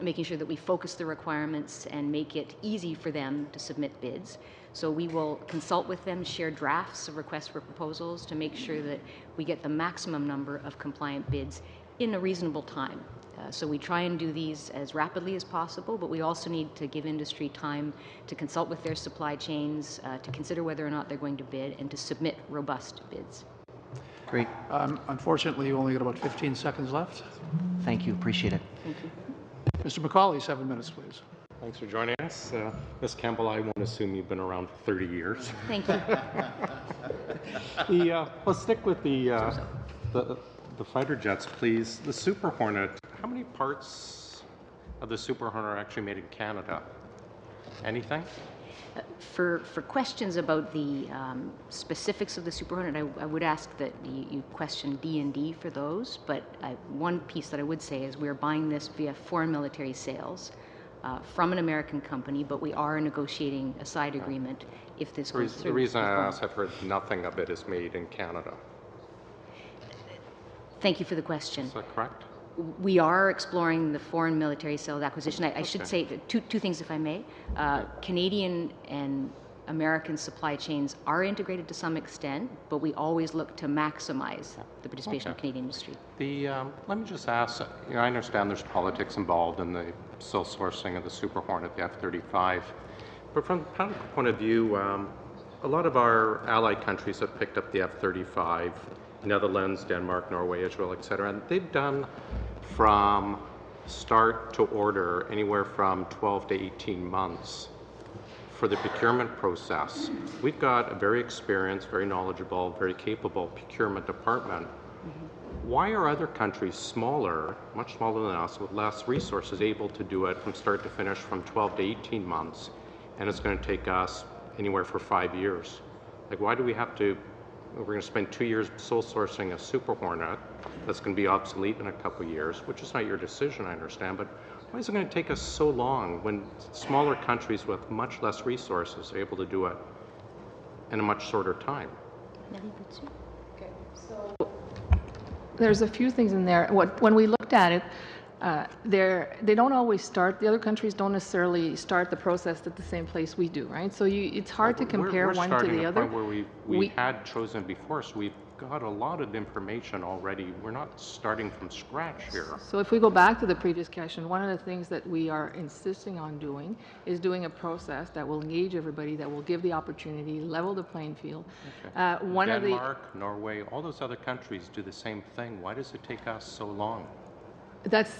making sure that we focus the requirements and make it easy for them to submit bids. So we will consult with them, share drafts of requests for proposals to make sure that we get the maximum number of compliant bids in a reasonable time. So we try and do these as rapidly as possible, but we also need to give industry time to consult with their supply chains, to consider whether or not they're going to bid, and to submit robust bids. Great. Unfortunately, you only got about 15 seconds left. Thank you. Appreciate it. Thank you. Mr. McCauley, 7 minutes, please. Thanks for joining us. Ms. Campbell, I won't assume you've been around for 30 years. Thank you. Let's stick with the fighter jets, please. The Super Hornet, how many parts of the Super Hornet are actually made in Canada? Anything? For questions about the specifics of the Super Hornet, I would ask that you question D&D for those, but one piece that I would say is we're buying this via foreign military sales from an American company, but we are negotiating a side agreement if this goes through. The reason I asked, I've heard nothing of it is made in Canada. Thank you for the question. Is that correct? We are exploring the foreign military sales acquisition. I should say two things, if I may. Canadian and American supply chains are integrated to some extent, but we always look to maximize the participation of Canadian industry. Let me just ask, I understand there's politics involved in the sole sourcing of the Super Hornet, the F-35, but from the point of view, a lot of our allied countries have picked up the F-35, Netherlands, Denmark, Norway, Israel, etc., and they've done from start to order anywhere from 12 to 18 months for the procurement process. We've got a very experienced, very knowledgeable, very capable procurement department. Why are other countries smaller, much smaller than us, with less resources, able to do it from start to finish from 12 to 18 months, and it's going to take us anywhere for 5 years? Like, why do we have to we're going to spend 2 years sole sourcing a Super Hornet that's going to be obsolete in a couple of years, which is not your decision, I understand, but why is it going to take us so long when smaller countries with much less resources are able to do it in a much shorter time? There's a few things in there. When we looked at it, they don't always start. The other countries don't necessarily start the process at the same place we do, right? So it's hard to compare one to the other. We're starting a point where we had chosen before, so we've got a lot of information already. We're not starting from scratch here. So if we go back to the previous question, one of the things that we are insisting on doing is doing a process that will engage everybody, that will give the opportunity, level the playing field. Okay. Denmark, Norway, all those other countries do the same thing. Why does it take us so long? That's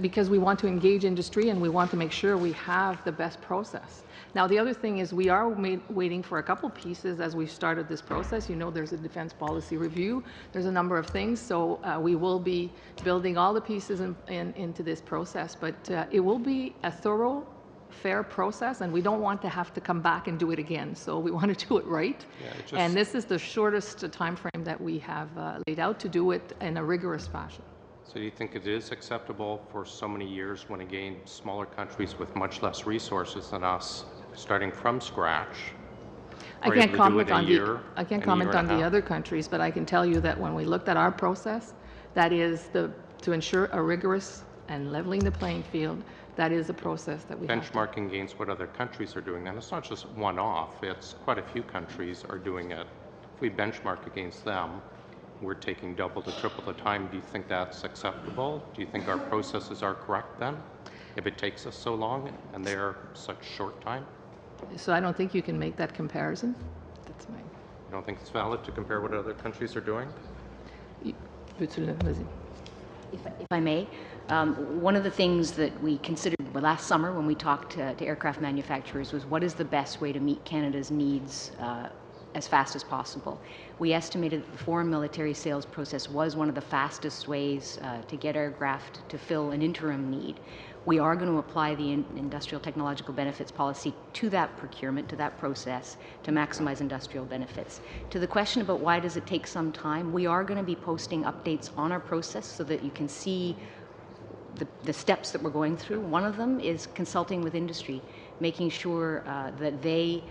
because we want to engage industry and we want to make sure we have the best process. Now, the other thing is we are waiting for a couple pieces as we started this process. You know, there's a defense policy review. There's a number of things. So we will be building all the pieces into this process. But it will be a thorough, fair process, and we don't want to have to come back and do it again. So we want to do it right. Yeah, and this is the shortest time frame that we have laid out to do it in a rigorous fashion. So do you think it is acceptable for so many years when, again, smaller countries with much less resources than us, starting from scratch, I can't comment on the other countries, but I can tell you that when we looked at our process, that is to ensure a rigorous and leveling the playing field, that is a process that we benchmarking against what other countries are doing. And it's not just one-off, it's quite a few countries are doing it. If we benchmark against them, we're taking double to triple the time. Do you think that's acceptable? Do you think our processes are correct then, if it takes us so long and they're such short time? So I don't think you can make that comparison. You don't think it's valid to compare what other countries are doing? If I may, one of the things that we considered last summer when we talked to aircraft manufacturers was what is the best way to meet Canada's needs as fast as possible. We estimated that the foreign military sales process was one of the fastest ways to get aircraft to fill an interim need. We are going to apply the industrial technological benefits policy to that procurement, to that process, to maximize industrial benefits. To the question about why does it take some time, we are going to be posting updates on our process so that you can see the steps that we're going through. One of them is consulting with industry, making sure that they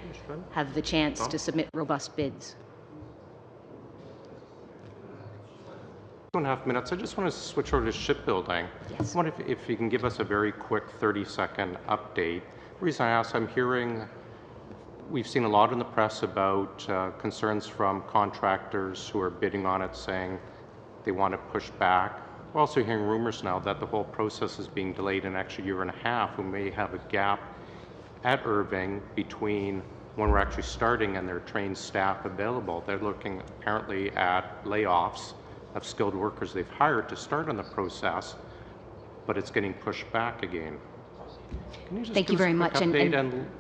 have the chance to submit robust bids. 2.5 minutes. I just want to switch over to shipbuilding. Yes. I wonder if you can give us a very quick 30-second update. The reason I ask, I'm hearing, we've seen a lot in the press about concerns from contractors who are bidding on it saying they want it pushed back. We're also hearing rumors now that the whole process is being delayed an extra year and a half. We may have a gap at Irving between when we're actually starting and their trained staff available. They're looking apparently at layoffs of skilled workers they've hired to start on the process, but it's getting pushed back again. Can you just Thank you very much. And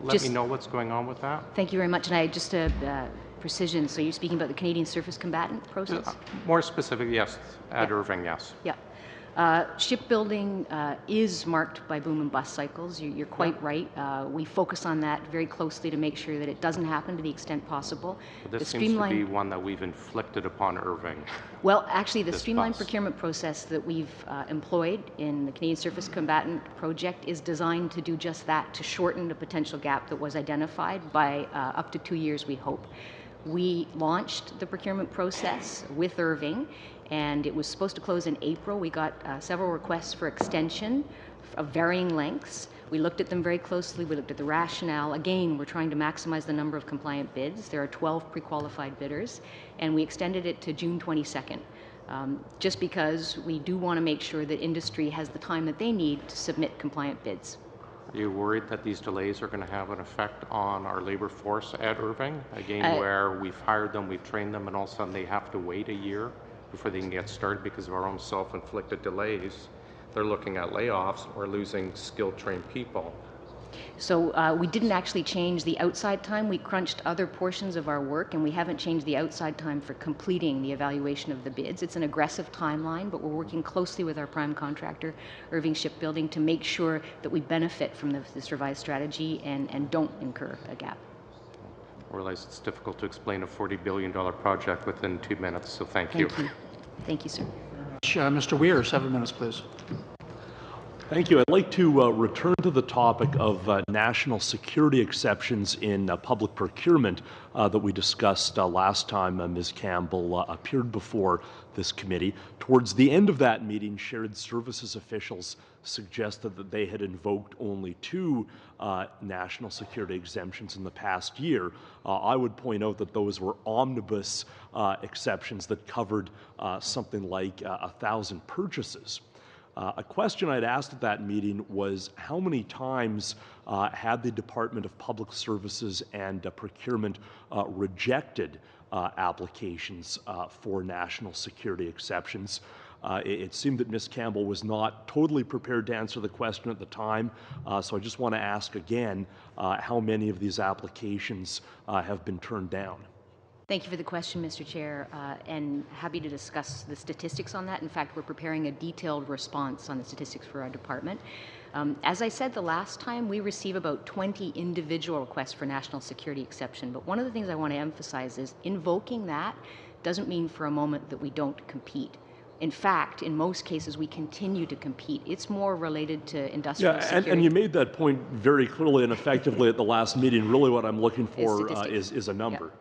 let me know what's going on with that? Thank you very much. And I just precision. So you're speaking about the Canadian Surface Combatant process? More specific, yes. At Irving, yes. Yeah. Shipbuilding is marked by boom and bust cycles. You're quite right. We focus on that very closely to make sure that it doesn't happen to the extent possible. But this seems to be one that we've inflicted upon Irving. Well, actually, the streamlined procurement process that we've employed in the Canadian Surface Combatant project is designed to do just that, to shorten the potential gap that was identified by up to 2 years, we hope. We launched the procurement process with Irving, and it was supposed to close in April. We got several requests for extension of varying lengths. We looked at them very closely. We looked at the rationale. Again, we're trying to maximize the number of compliant bids. There are 12 pre-qualified bidders, and we extended it to June 22nd, just because we do want to make sure that industry has the time that they need to submit compliant bids. Are you worried that these delays are going to have an effect on our labor force at Irving? Again, where we've hired them, we've trained them, and all of a sudden they have to wait a year before they can get started because of our own self-inflicted delays. They're looking at layoffs or losing skilled, trained people. So we didn't actually change the outside time. We crunched other portions of our work, and we haven't changed the outside time for completing the evaluation of the bids. It's an aggressive timeline, but we're working closely with our prime contractor, Irving Shipbuilding, to make sure that we benefit from this revised strategy and don't incur a gap. I realize it's difficult to explain a $40 billion project within 2 minutes, so thank you. Thank you, sir. Mr. Weir, 7 minutes, please. Thank you. I'd like to return to the topic of national security exceptions in public procurement that we discussed last time Ms. Campbell appeared before this committee. Towards the end of that meeting, shared services officials suggested that they had invoked only 2 national security exemptions in the past year. I would point out that those were omnibus exceptions that covered something like 1,000 purchases. A question I'd asked at that meeting was how many times had the Department of Public Services and Procurement rejected applications for national security exceptions. It seemed that Ms. Campbell was not totally prepared to answer the question at the time, so I just want to ask again how many of these applications have been turned down. Thank you for the question, Mr. Chair, and happy to discuss the statistics on that. In fact, we're preparing a detailed response on the statistics for our department. As I said the last time, we receive about 20 individual requests for national security exception, but one of the things I want to emphasize is invoking that doesn't mean for a moment that we don't compete. In fact, in most cases, we continue to compete. It's more related to industrial security. And you made that point very clearly and effectively at the last meeting. Really what I'm looking for is a number.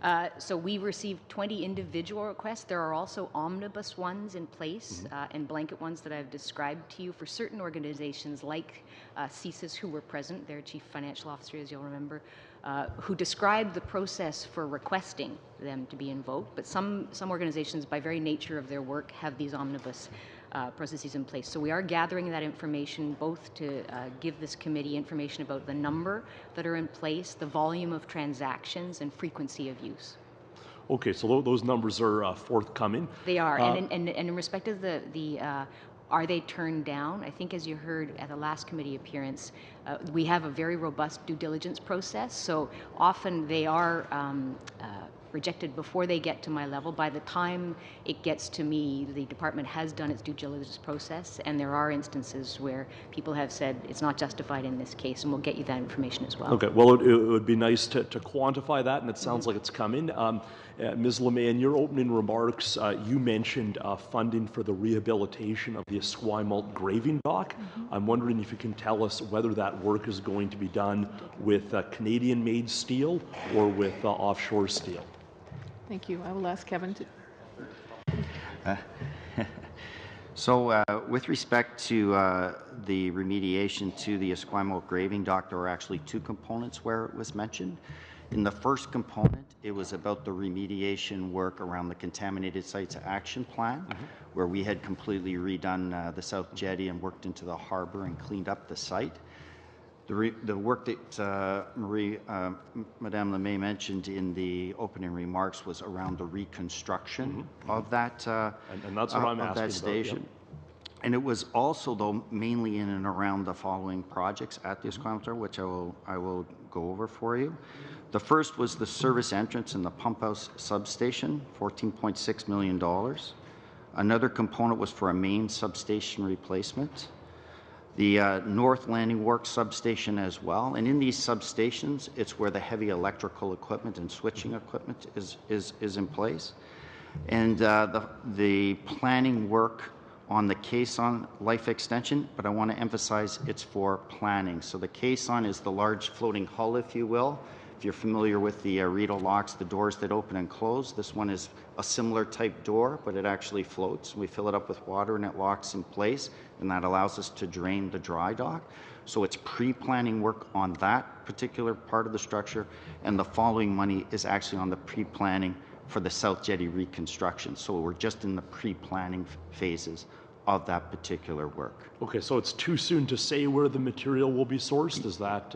Yeah. So we received 20 individual requests. There are also omnibus ones in place and blanket ones that I've described to you for certain organizations like CSIS, who were present, their chief financial officer, as you'll remember, who described the process for requesting them to be invoked. But some organizations, by very nature of their work, have these omnibus processes in place. So we are gathering that information both to give this committee information about the number that are in place, the volume of transactions, and frequency of use. Okay, so those numbers are forthcoming. They are, and in respect of the are they turned down? I think as you heard at the last committee appearance, we have a very robust due diligence process, so often they are rejected before they get to my level. By the time it gets to me, the department has done its due diligence process, and there are instances where people have said it's not justified in this case, and we'll get you that information as well. Okay, well, it would be nice to quantify that, and it sounds like it's coming. Ms. Lemay, in your opening remarks, you mentioned funding for the rehabilitation of the Esquimalt graving dock. I'm wondering if you can tell us whether that work is going to be done with Canadian-made steel or with offshore steel. Thank you. I will ask Kevin to. So with respect to the remediation to the Esquimalt graving dock, there were actually 2 components where it was mentioned. In the first component, it was about the remediation work around the Contaminated Sites Action Plan, where we had completely redone the South Jetty and worked into the harbor and cleaned up the site. The work that Madame Lemay mentioned in the opening remarks was around the reconstruction of that and that's what I'm asking that station. about, yep. And it was also, though, mainly in and around the following projects at the Esquimalt, which I will go over for you. The first was the service entrance in the pump house substation, $14.6 million. Another component was for a main substation replacement. The North Landing Works substation as well. And in these substations, it's where the heavy electrical equipment and switching equipment is in place. And the planning work on the caisson life extension, but I want to emphasize it's for planning. So the caisson is the large floating hull, if you will. If you're familiar with the Rito locks, the doors that open and close, this one is a similar type door, but it actually floats. We fill it up with water and it locks in place, and that allows us to drain the dry dock. So it's pre-planning work on that particular part of the structure, and the following money is actually on the pre-planning for the South Jetty reconstruction. So we're just in the pre-planning phases of that particular work. Okay, so it's too soon to say where the material will be sourced? Is that...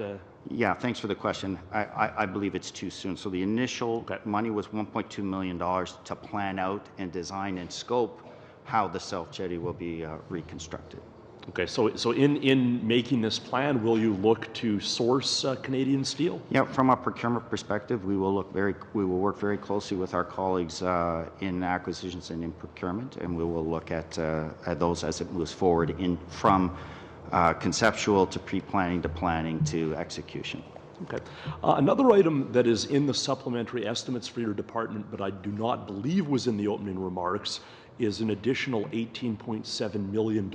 Yeah, thanks for the question. I believe it's too soon. So the initial money was $1.2 million to plan out and design and scope how the South Jetty will be reconstructed. Okay, so in making this plan, will you look to source Canadian steel? Yeah, from a procurement perspective, we will work very closely with our colleagues in acquisitions and in procurement, and we will look at those as it moves forward from conceptual to pre-planning to planning to execution. Okay. Another item that is in the supplementary estimates for your department, but I do not believe was in the opening remarks, is an additional $18.7 million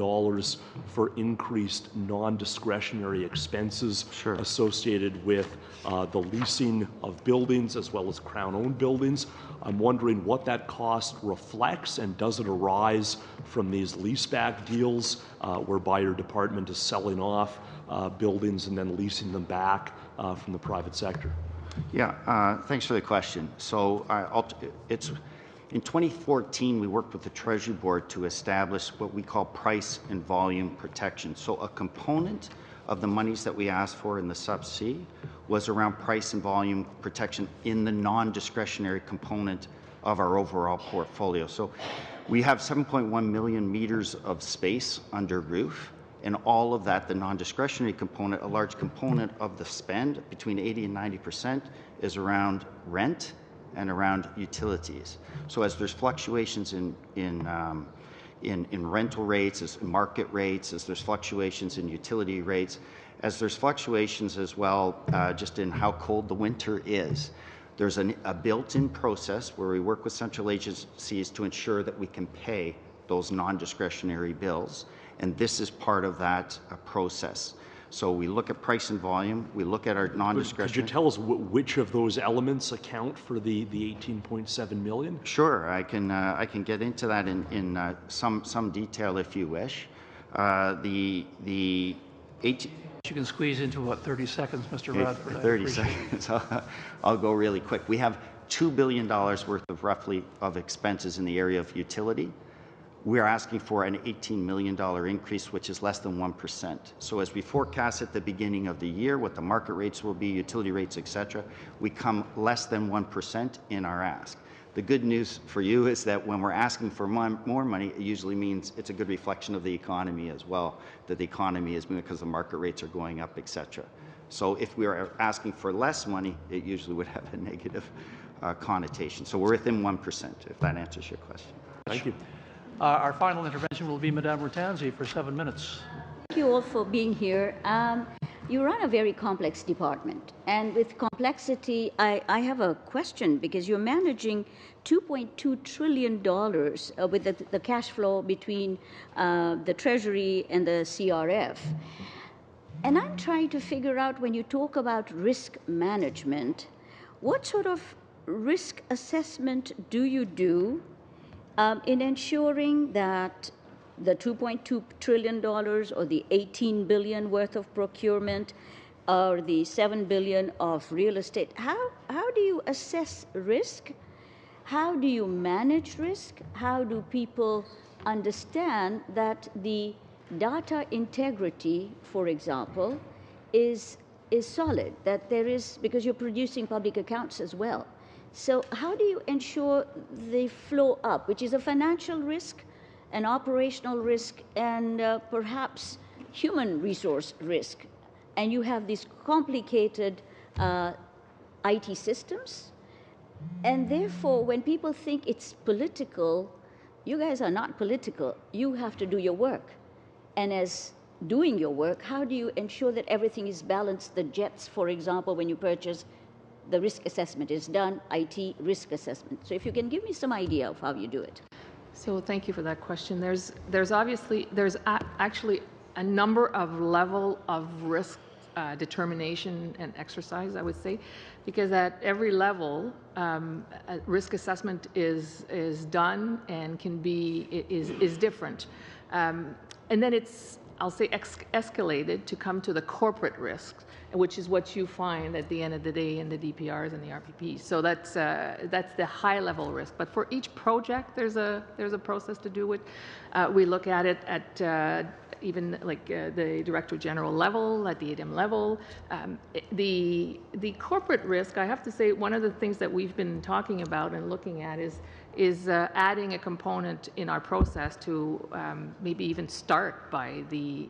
for increased non-discretionary expenses associated with the leasing of buildings as well as Crown-owned buildings. I'm wondering what that cost reflects, and does it arise from these leaseback deals whereby your department is selling off buildings and then leasing them back from the private sector? Yeah, thanks for the question. So in 2014, we worked with the Treasury Board to establish what we call price and volume protection. So a component of the monies that we asked for in the Sub-C was around price and volume protection in the non-discretionary component of our overall portfolio. So we have 7.1 million meters of space under roof, and all of that, the non-discretionary component, a large component of the spend, between 80 and 90%, is around rent and around utilities. So as there's fluctuations in rental rates, as market rates, as there's fluctuations in utility rates, as there's fluctuations as well just in how cold the winter is, there's a built-in process where we work with central agencies to ensure that we can pay those non-discretionary bills, and this is part of that process. So we look at price and volume, we look at our non-discretionary. Could you tell us which of those elements account for the 18.7 million? Sure, I can get into that in some detail if you wish. You can squeeze into what, 30 seconds, Mr. Radford? 30 seconds. I'll go really quick. We have $2 billion worth of roughly of expenses in the area of utility. We're asking for an $18 million increase, which is less than 1%. So as we forecast at the beginning of the year what the market rates will be, utility rates, etc., we come less than 1% in our ask. The good news for you is that when we're asking for more money, it usually means it's a good reflection of the economy as well, that the economy is moving because the market rates are going up, etc. So if we are asking for less money, it usually would have a negative connotation. So we're within 1%, if that answers your question. Thank you. Our final intervention will be Madame Ratanzi for 7 minutes. Thank you all for being here. You run a very complex department, and with complexity, I have a question, because you're managing $2.2 trillion with the cash flow between the Treasury and the CRF. And I'm trying to figure out, when you talk about risk management, what sort of risk assessment do you do in ensuring that the $2.2 trillion or the $18 billion worth of procurement or the $7 billion of real estate, how do you assess risk? How do you manage risk? How do people understand that the data integrity, for example, is solid, that there is, because you're producing public accounts as well. So how do you ensure they flow up, which is a financial risk, an operational risk, and perhaps human resource risk? And you have these complicated IT systems. And therefore, when people think it's political, you guys are not political. You have to do your work. And as doing your work, how do you ensure that everything is balanced? The jets, for example, when you purchase, the risk assessment is done, IT risk assessment. So if you can give me some idea of how you do it. So thank you for that question. There's actually a number of level of risk determination and exercise, I would say, because at every level, risk assessment is done and is different, and then it's, I'll say, escalated to come to the corporate risks, which is what you find at the end of the day in the DPRs and the RPPs. So that's the high level risk. But for each project, there's a process to do it. We look at it at even like the Director General level, at the ADM level. The corporate risk, I have to say, one of the things that we've been talking about and looking at is adding a component in our process to maybe even start by the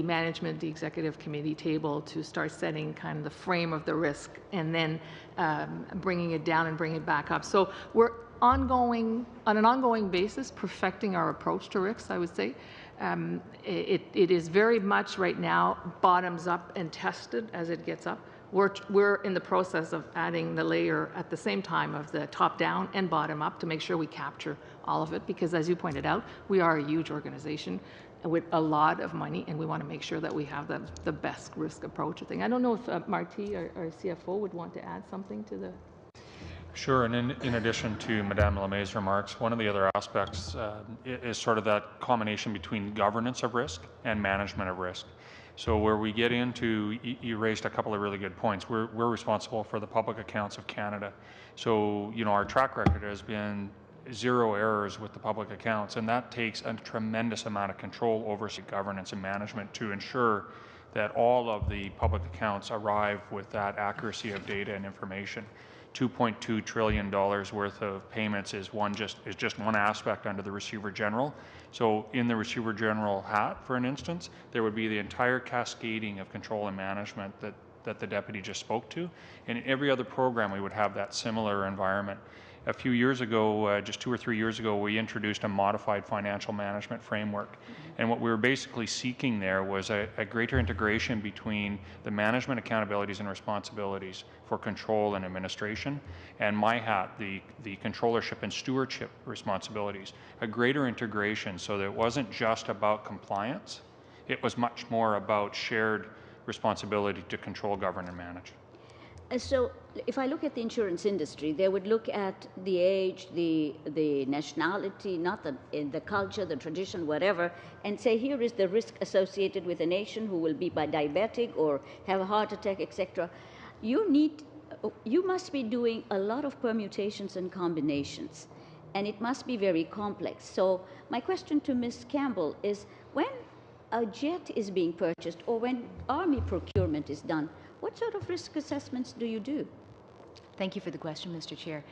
management, the executive committee table, to start setting kind of the frame of the risk, and then bringing it down and bringing it back up. So we're on an ongoing basis perfecting our approach to risks, I would say. It is very much right now bottoms up and tested as it gets up. We're in the process of adding the layer at the same time of the top down and bottom up to make sure we capture all of it, because as you pointed out, we are a huge organization with a lot of money, and we want to make sure that we have the best risk approach thing. I don't know if Marty, our CFO, would want to add something to the... Sure, and in addition to Madame Lemay's remarks, one of the other aspects is sort of that combination between governance of risk and management of risk. So where we get into, you raised a couple of really good points. We're responsible for the public accounts of Canada. So, our track record has been 0 errors with the public accounts, and that takes a tremendous amount of control over governance and management to ensure that all of the public accounts arrive with that accuracy of data and information. $2.2 trillion worth of payments is just one aspect under the Receiver General. So in the Receiver General hat, for an instance, there would be the entire cascading of control and management that the deputy just spoke to. And in every other program, we would have that similar environment. A few years ago, just 2 or 3 years ago, we introduced a modified financial management framework. And what we were basically seeking there was a greater integration between the management accountabilities and responsibilities for control and administration, and my hat, the controllership and stewardship responsibilities. A greater integration so that it wasn't just about compliance, it was much more about shared responsibility to control, govern, and manage. So if I look at the insurance industry, they would look at the age, the nationality, not the culture, the tradition, whatever, and say, here is the risk associated with a nation who will be diabetic or have a heart attack, etc. You must be doing a lot of permutations and combinations, and it must be very complex. So my question to Ms. Campbell is, when a jet is being purchased or when Army procurement is done, what sort of risk assessments do you do? Thank you for the question, Mr. Chair.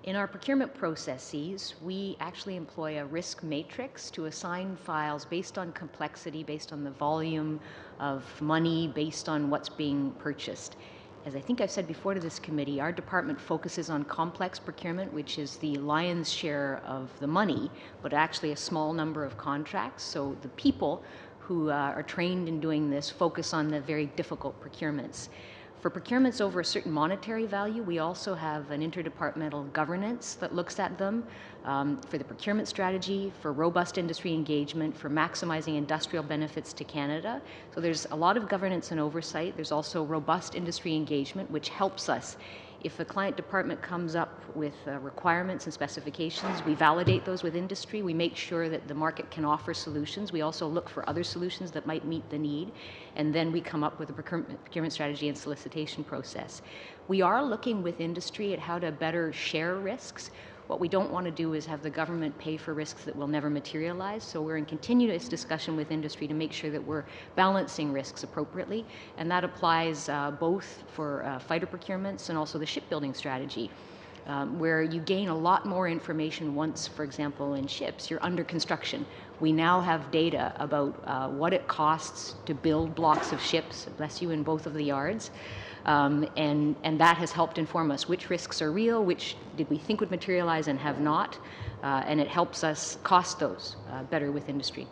In our procurement processes, we actually employ a risk matrix to assign files based on complexity, based on the volume of money, based on what's being purchased. As I think I've said before to this committee, our department focuses on complex procurement, which is the lion's share of the money, but actually a small number of contracts. So the people who are trained in doing this focus on the very difficult procurements. For procurements over a certain monetary value, we also have an interdepartmental governance that looks at them for the procurement strategy, for robust industry engagement, for maximizing industrial benefits to Canada. So there's a lot of governance and oversight. There's also robust industry engagement, which helps us. If a client department comes up with requirements and specifications, we validate those with industry. We make sure that the market can offer solutions. We also look for other solutions that might meet the need. And then we come up with a procurement strategy and solicitation process. We are looking with industry at how to better share risks. What we don't want to do is have the government pay for risks that will never materialize. So we're in continuous discussion with industry to make sure that we're balancing risks appropriately. And that applies both for fighter procurements and also the shipbuilding strategy, where you gain a lot more information once, for example, in ships, you're under construction. We now have data about what it costs to build blocks of ships, bless you, in both of the yards. And that has helped inform us which risks are real, which did we think would materialize and have not, and it helps us cost those better with industry.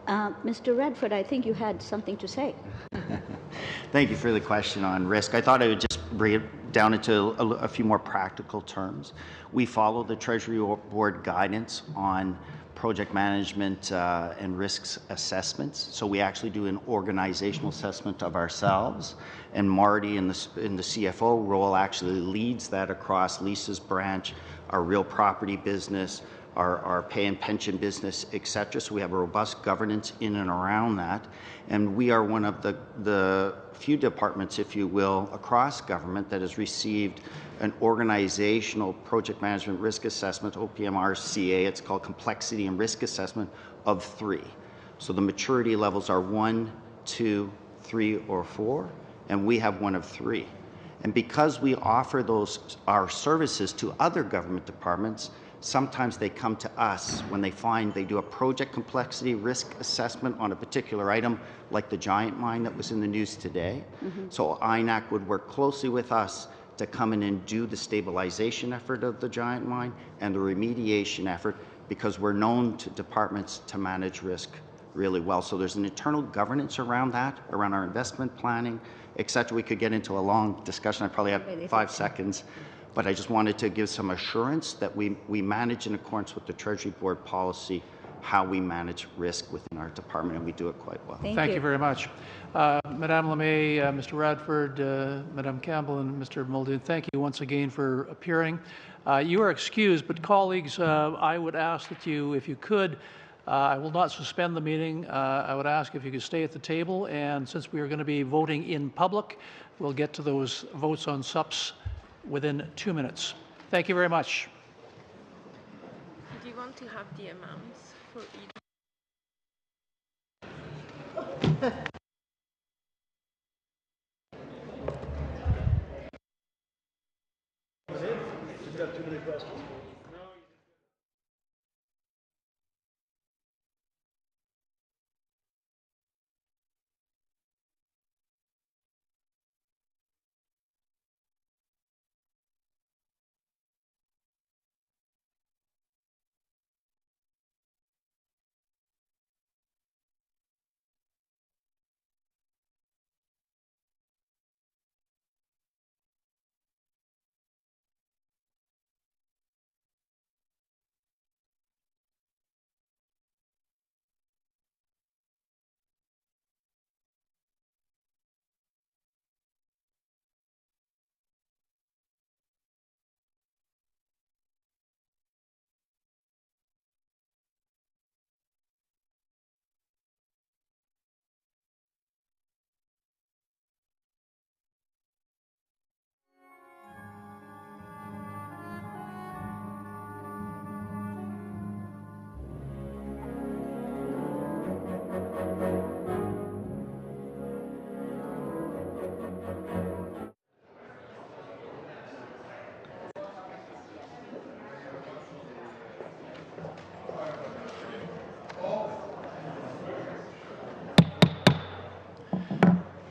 Mr. Redford, I think you had something to say. Thank you for the question on risk. I thought I would just bring it down into a few more practical terms. We follow the Treasury Board guidance on project management and risks assessments. So we actually do an organizational assessment of ourselves, and Marty in the CFO role actually leads that across Lisa's branch, our real property business, our pay and pension business, etc. So we have a robust governance in and around that. And we are one of the few departments, if you will, across government that has received an organizational project management risk assessment, OPMRCA, it's called complexity and risk assessment, of 3. So the maturity levels are 1, 2, 3, or 4, and we have one of 3. And because we offer our services to other government departments, sometimes they come to us when they find they do a project complexity risk assessment on a particular item, like the giant mine that was in the news today. So INAC would work closely with us to come in and do the stabilization effort of the giant mine and the remediation effort, because we're known to departments to manage risk really well. So there's an internal governance around that, around our investment planning, etc. We could get into a long discussion. I probably have 5 seconds, but I just wanted to give some assurance that we manage in accordance with the Treasury Board policy how we manage risk within our department, and we do it quite well. Thank you very much. Madame Lemay, Mr. Radford, Madame Campbell, and Mr. Muldoon, thank you once again for appearing. You are excused, but colleagues, I would ask that you, if you could, I will not suspend the meeting. I would ask if you could stay at the table, and since we are going to be voting in public, we'll get to those votes on SUPs within 2 minutes. Thank you very much. Do you want to have the amounts for each? You've got too many questions.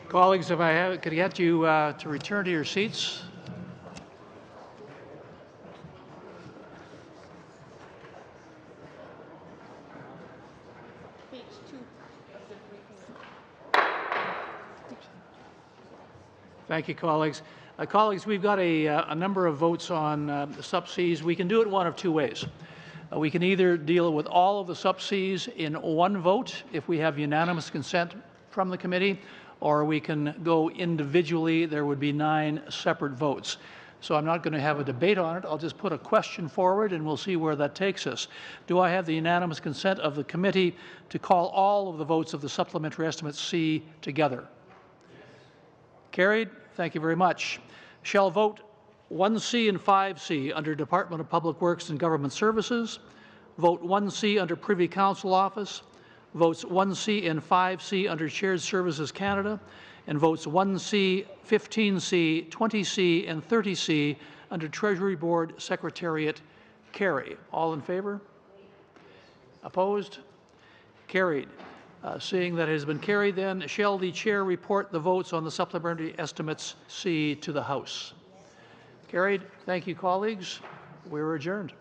Colleagues, if I could get you to return to your seats. Page 2 of the briefing. Thank you, colleagues. Colleagues, we've got a number of votes on the sub-Cs. We can do it one of two ways. We can either deal with all of the sub-Cs in one vote if we have unanimous consent from the committee, or we can go individually. There would be 9 separate votes. So I'm not going to have a debate on it. I'll just put a question forward and we'll see where that takes us. Do I have the unanimous consent of the committee to call all of the votes of the supplementary estimate C together? Carried. Thank you very much. Shall vote 1C and 5C under Department of Public Works and Government Services, vote 1C under Privy Council Office, votes 1C and 5C under Shared Services Canada, and votes 1C, 15C, 20C, and 30C under Treasury Board Secretariat carry. All in favor? Opposed? Carried. Seeing that it has been carried, then, shall the chair report the votes on the supplementary estimates C to the House? Carried. Thank you, colleagues. We're adjourned.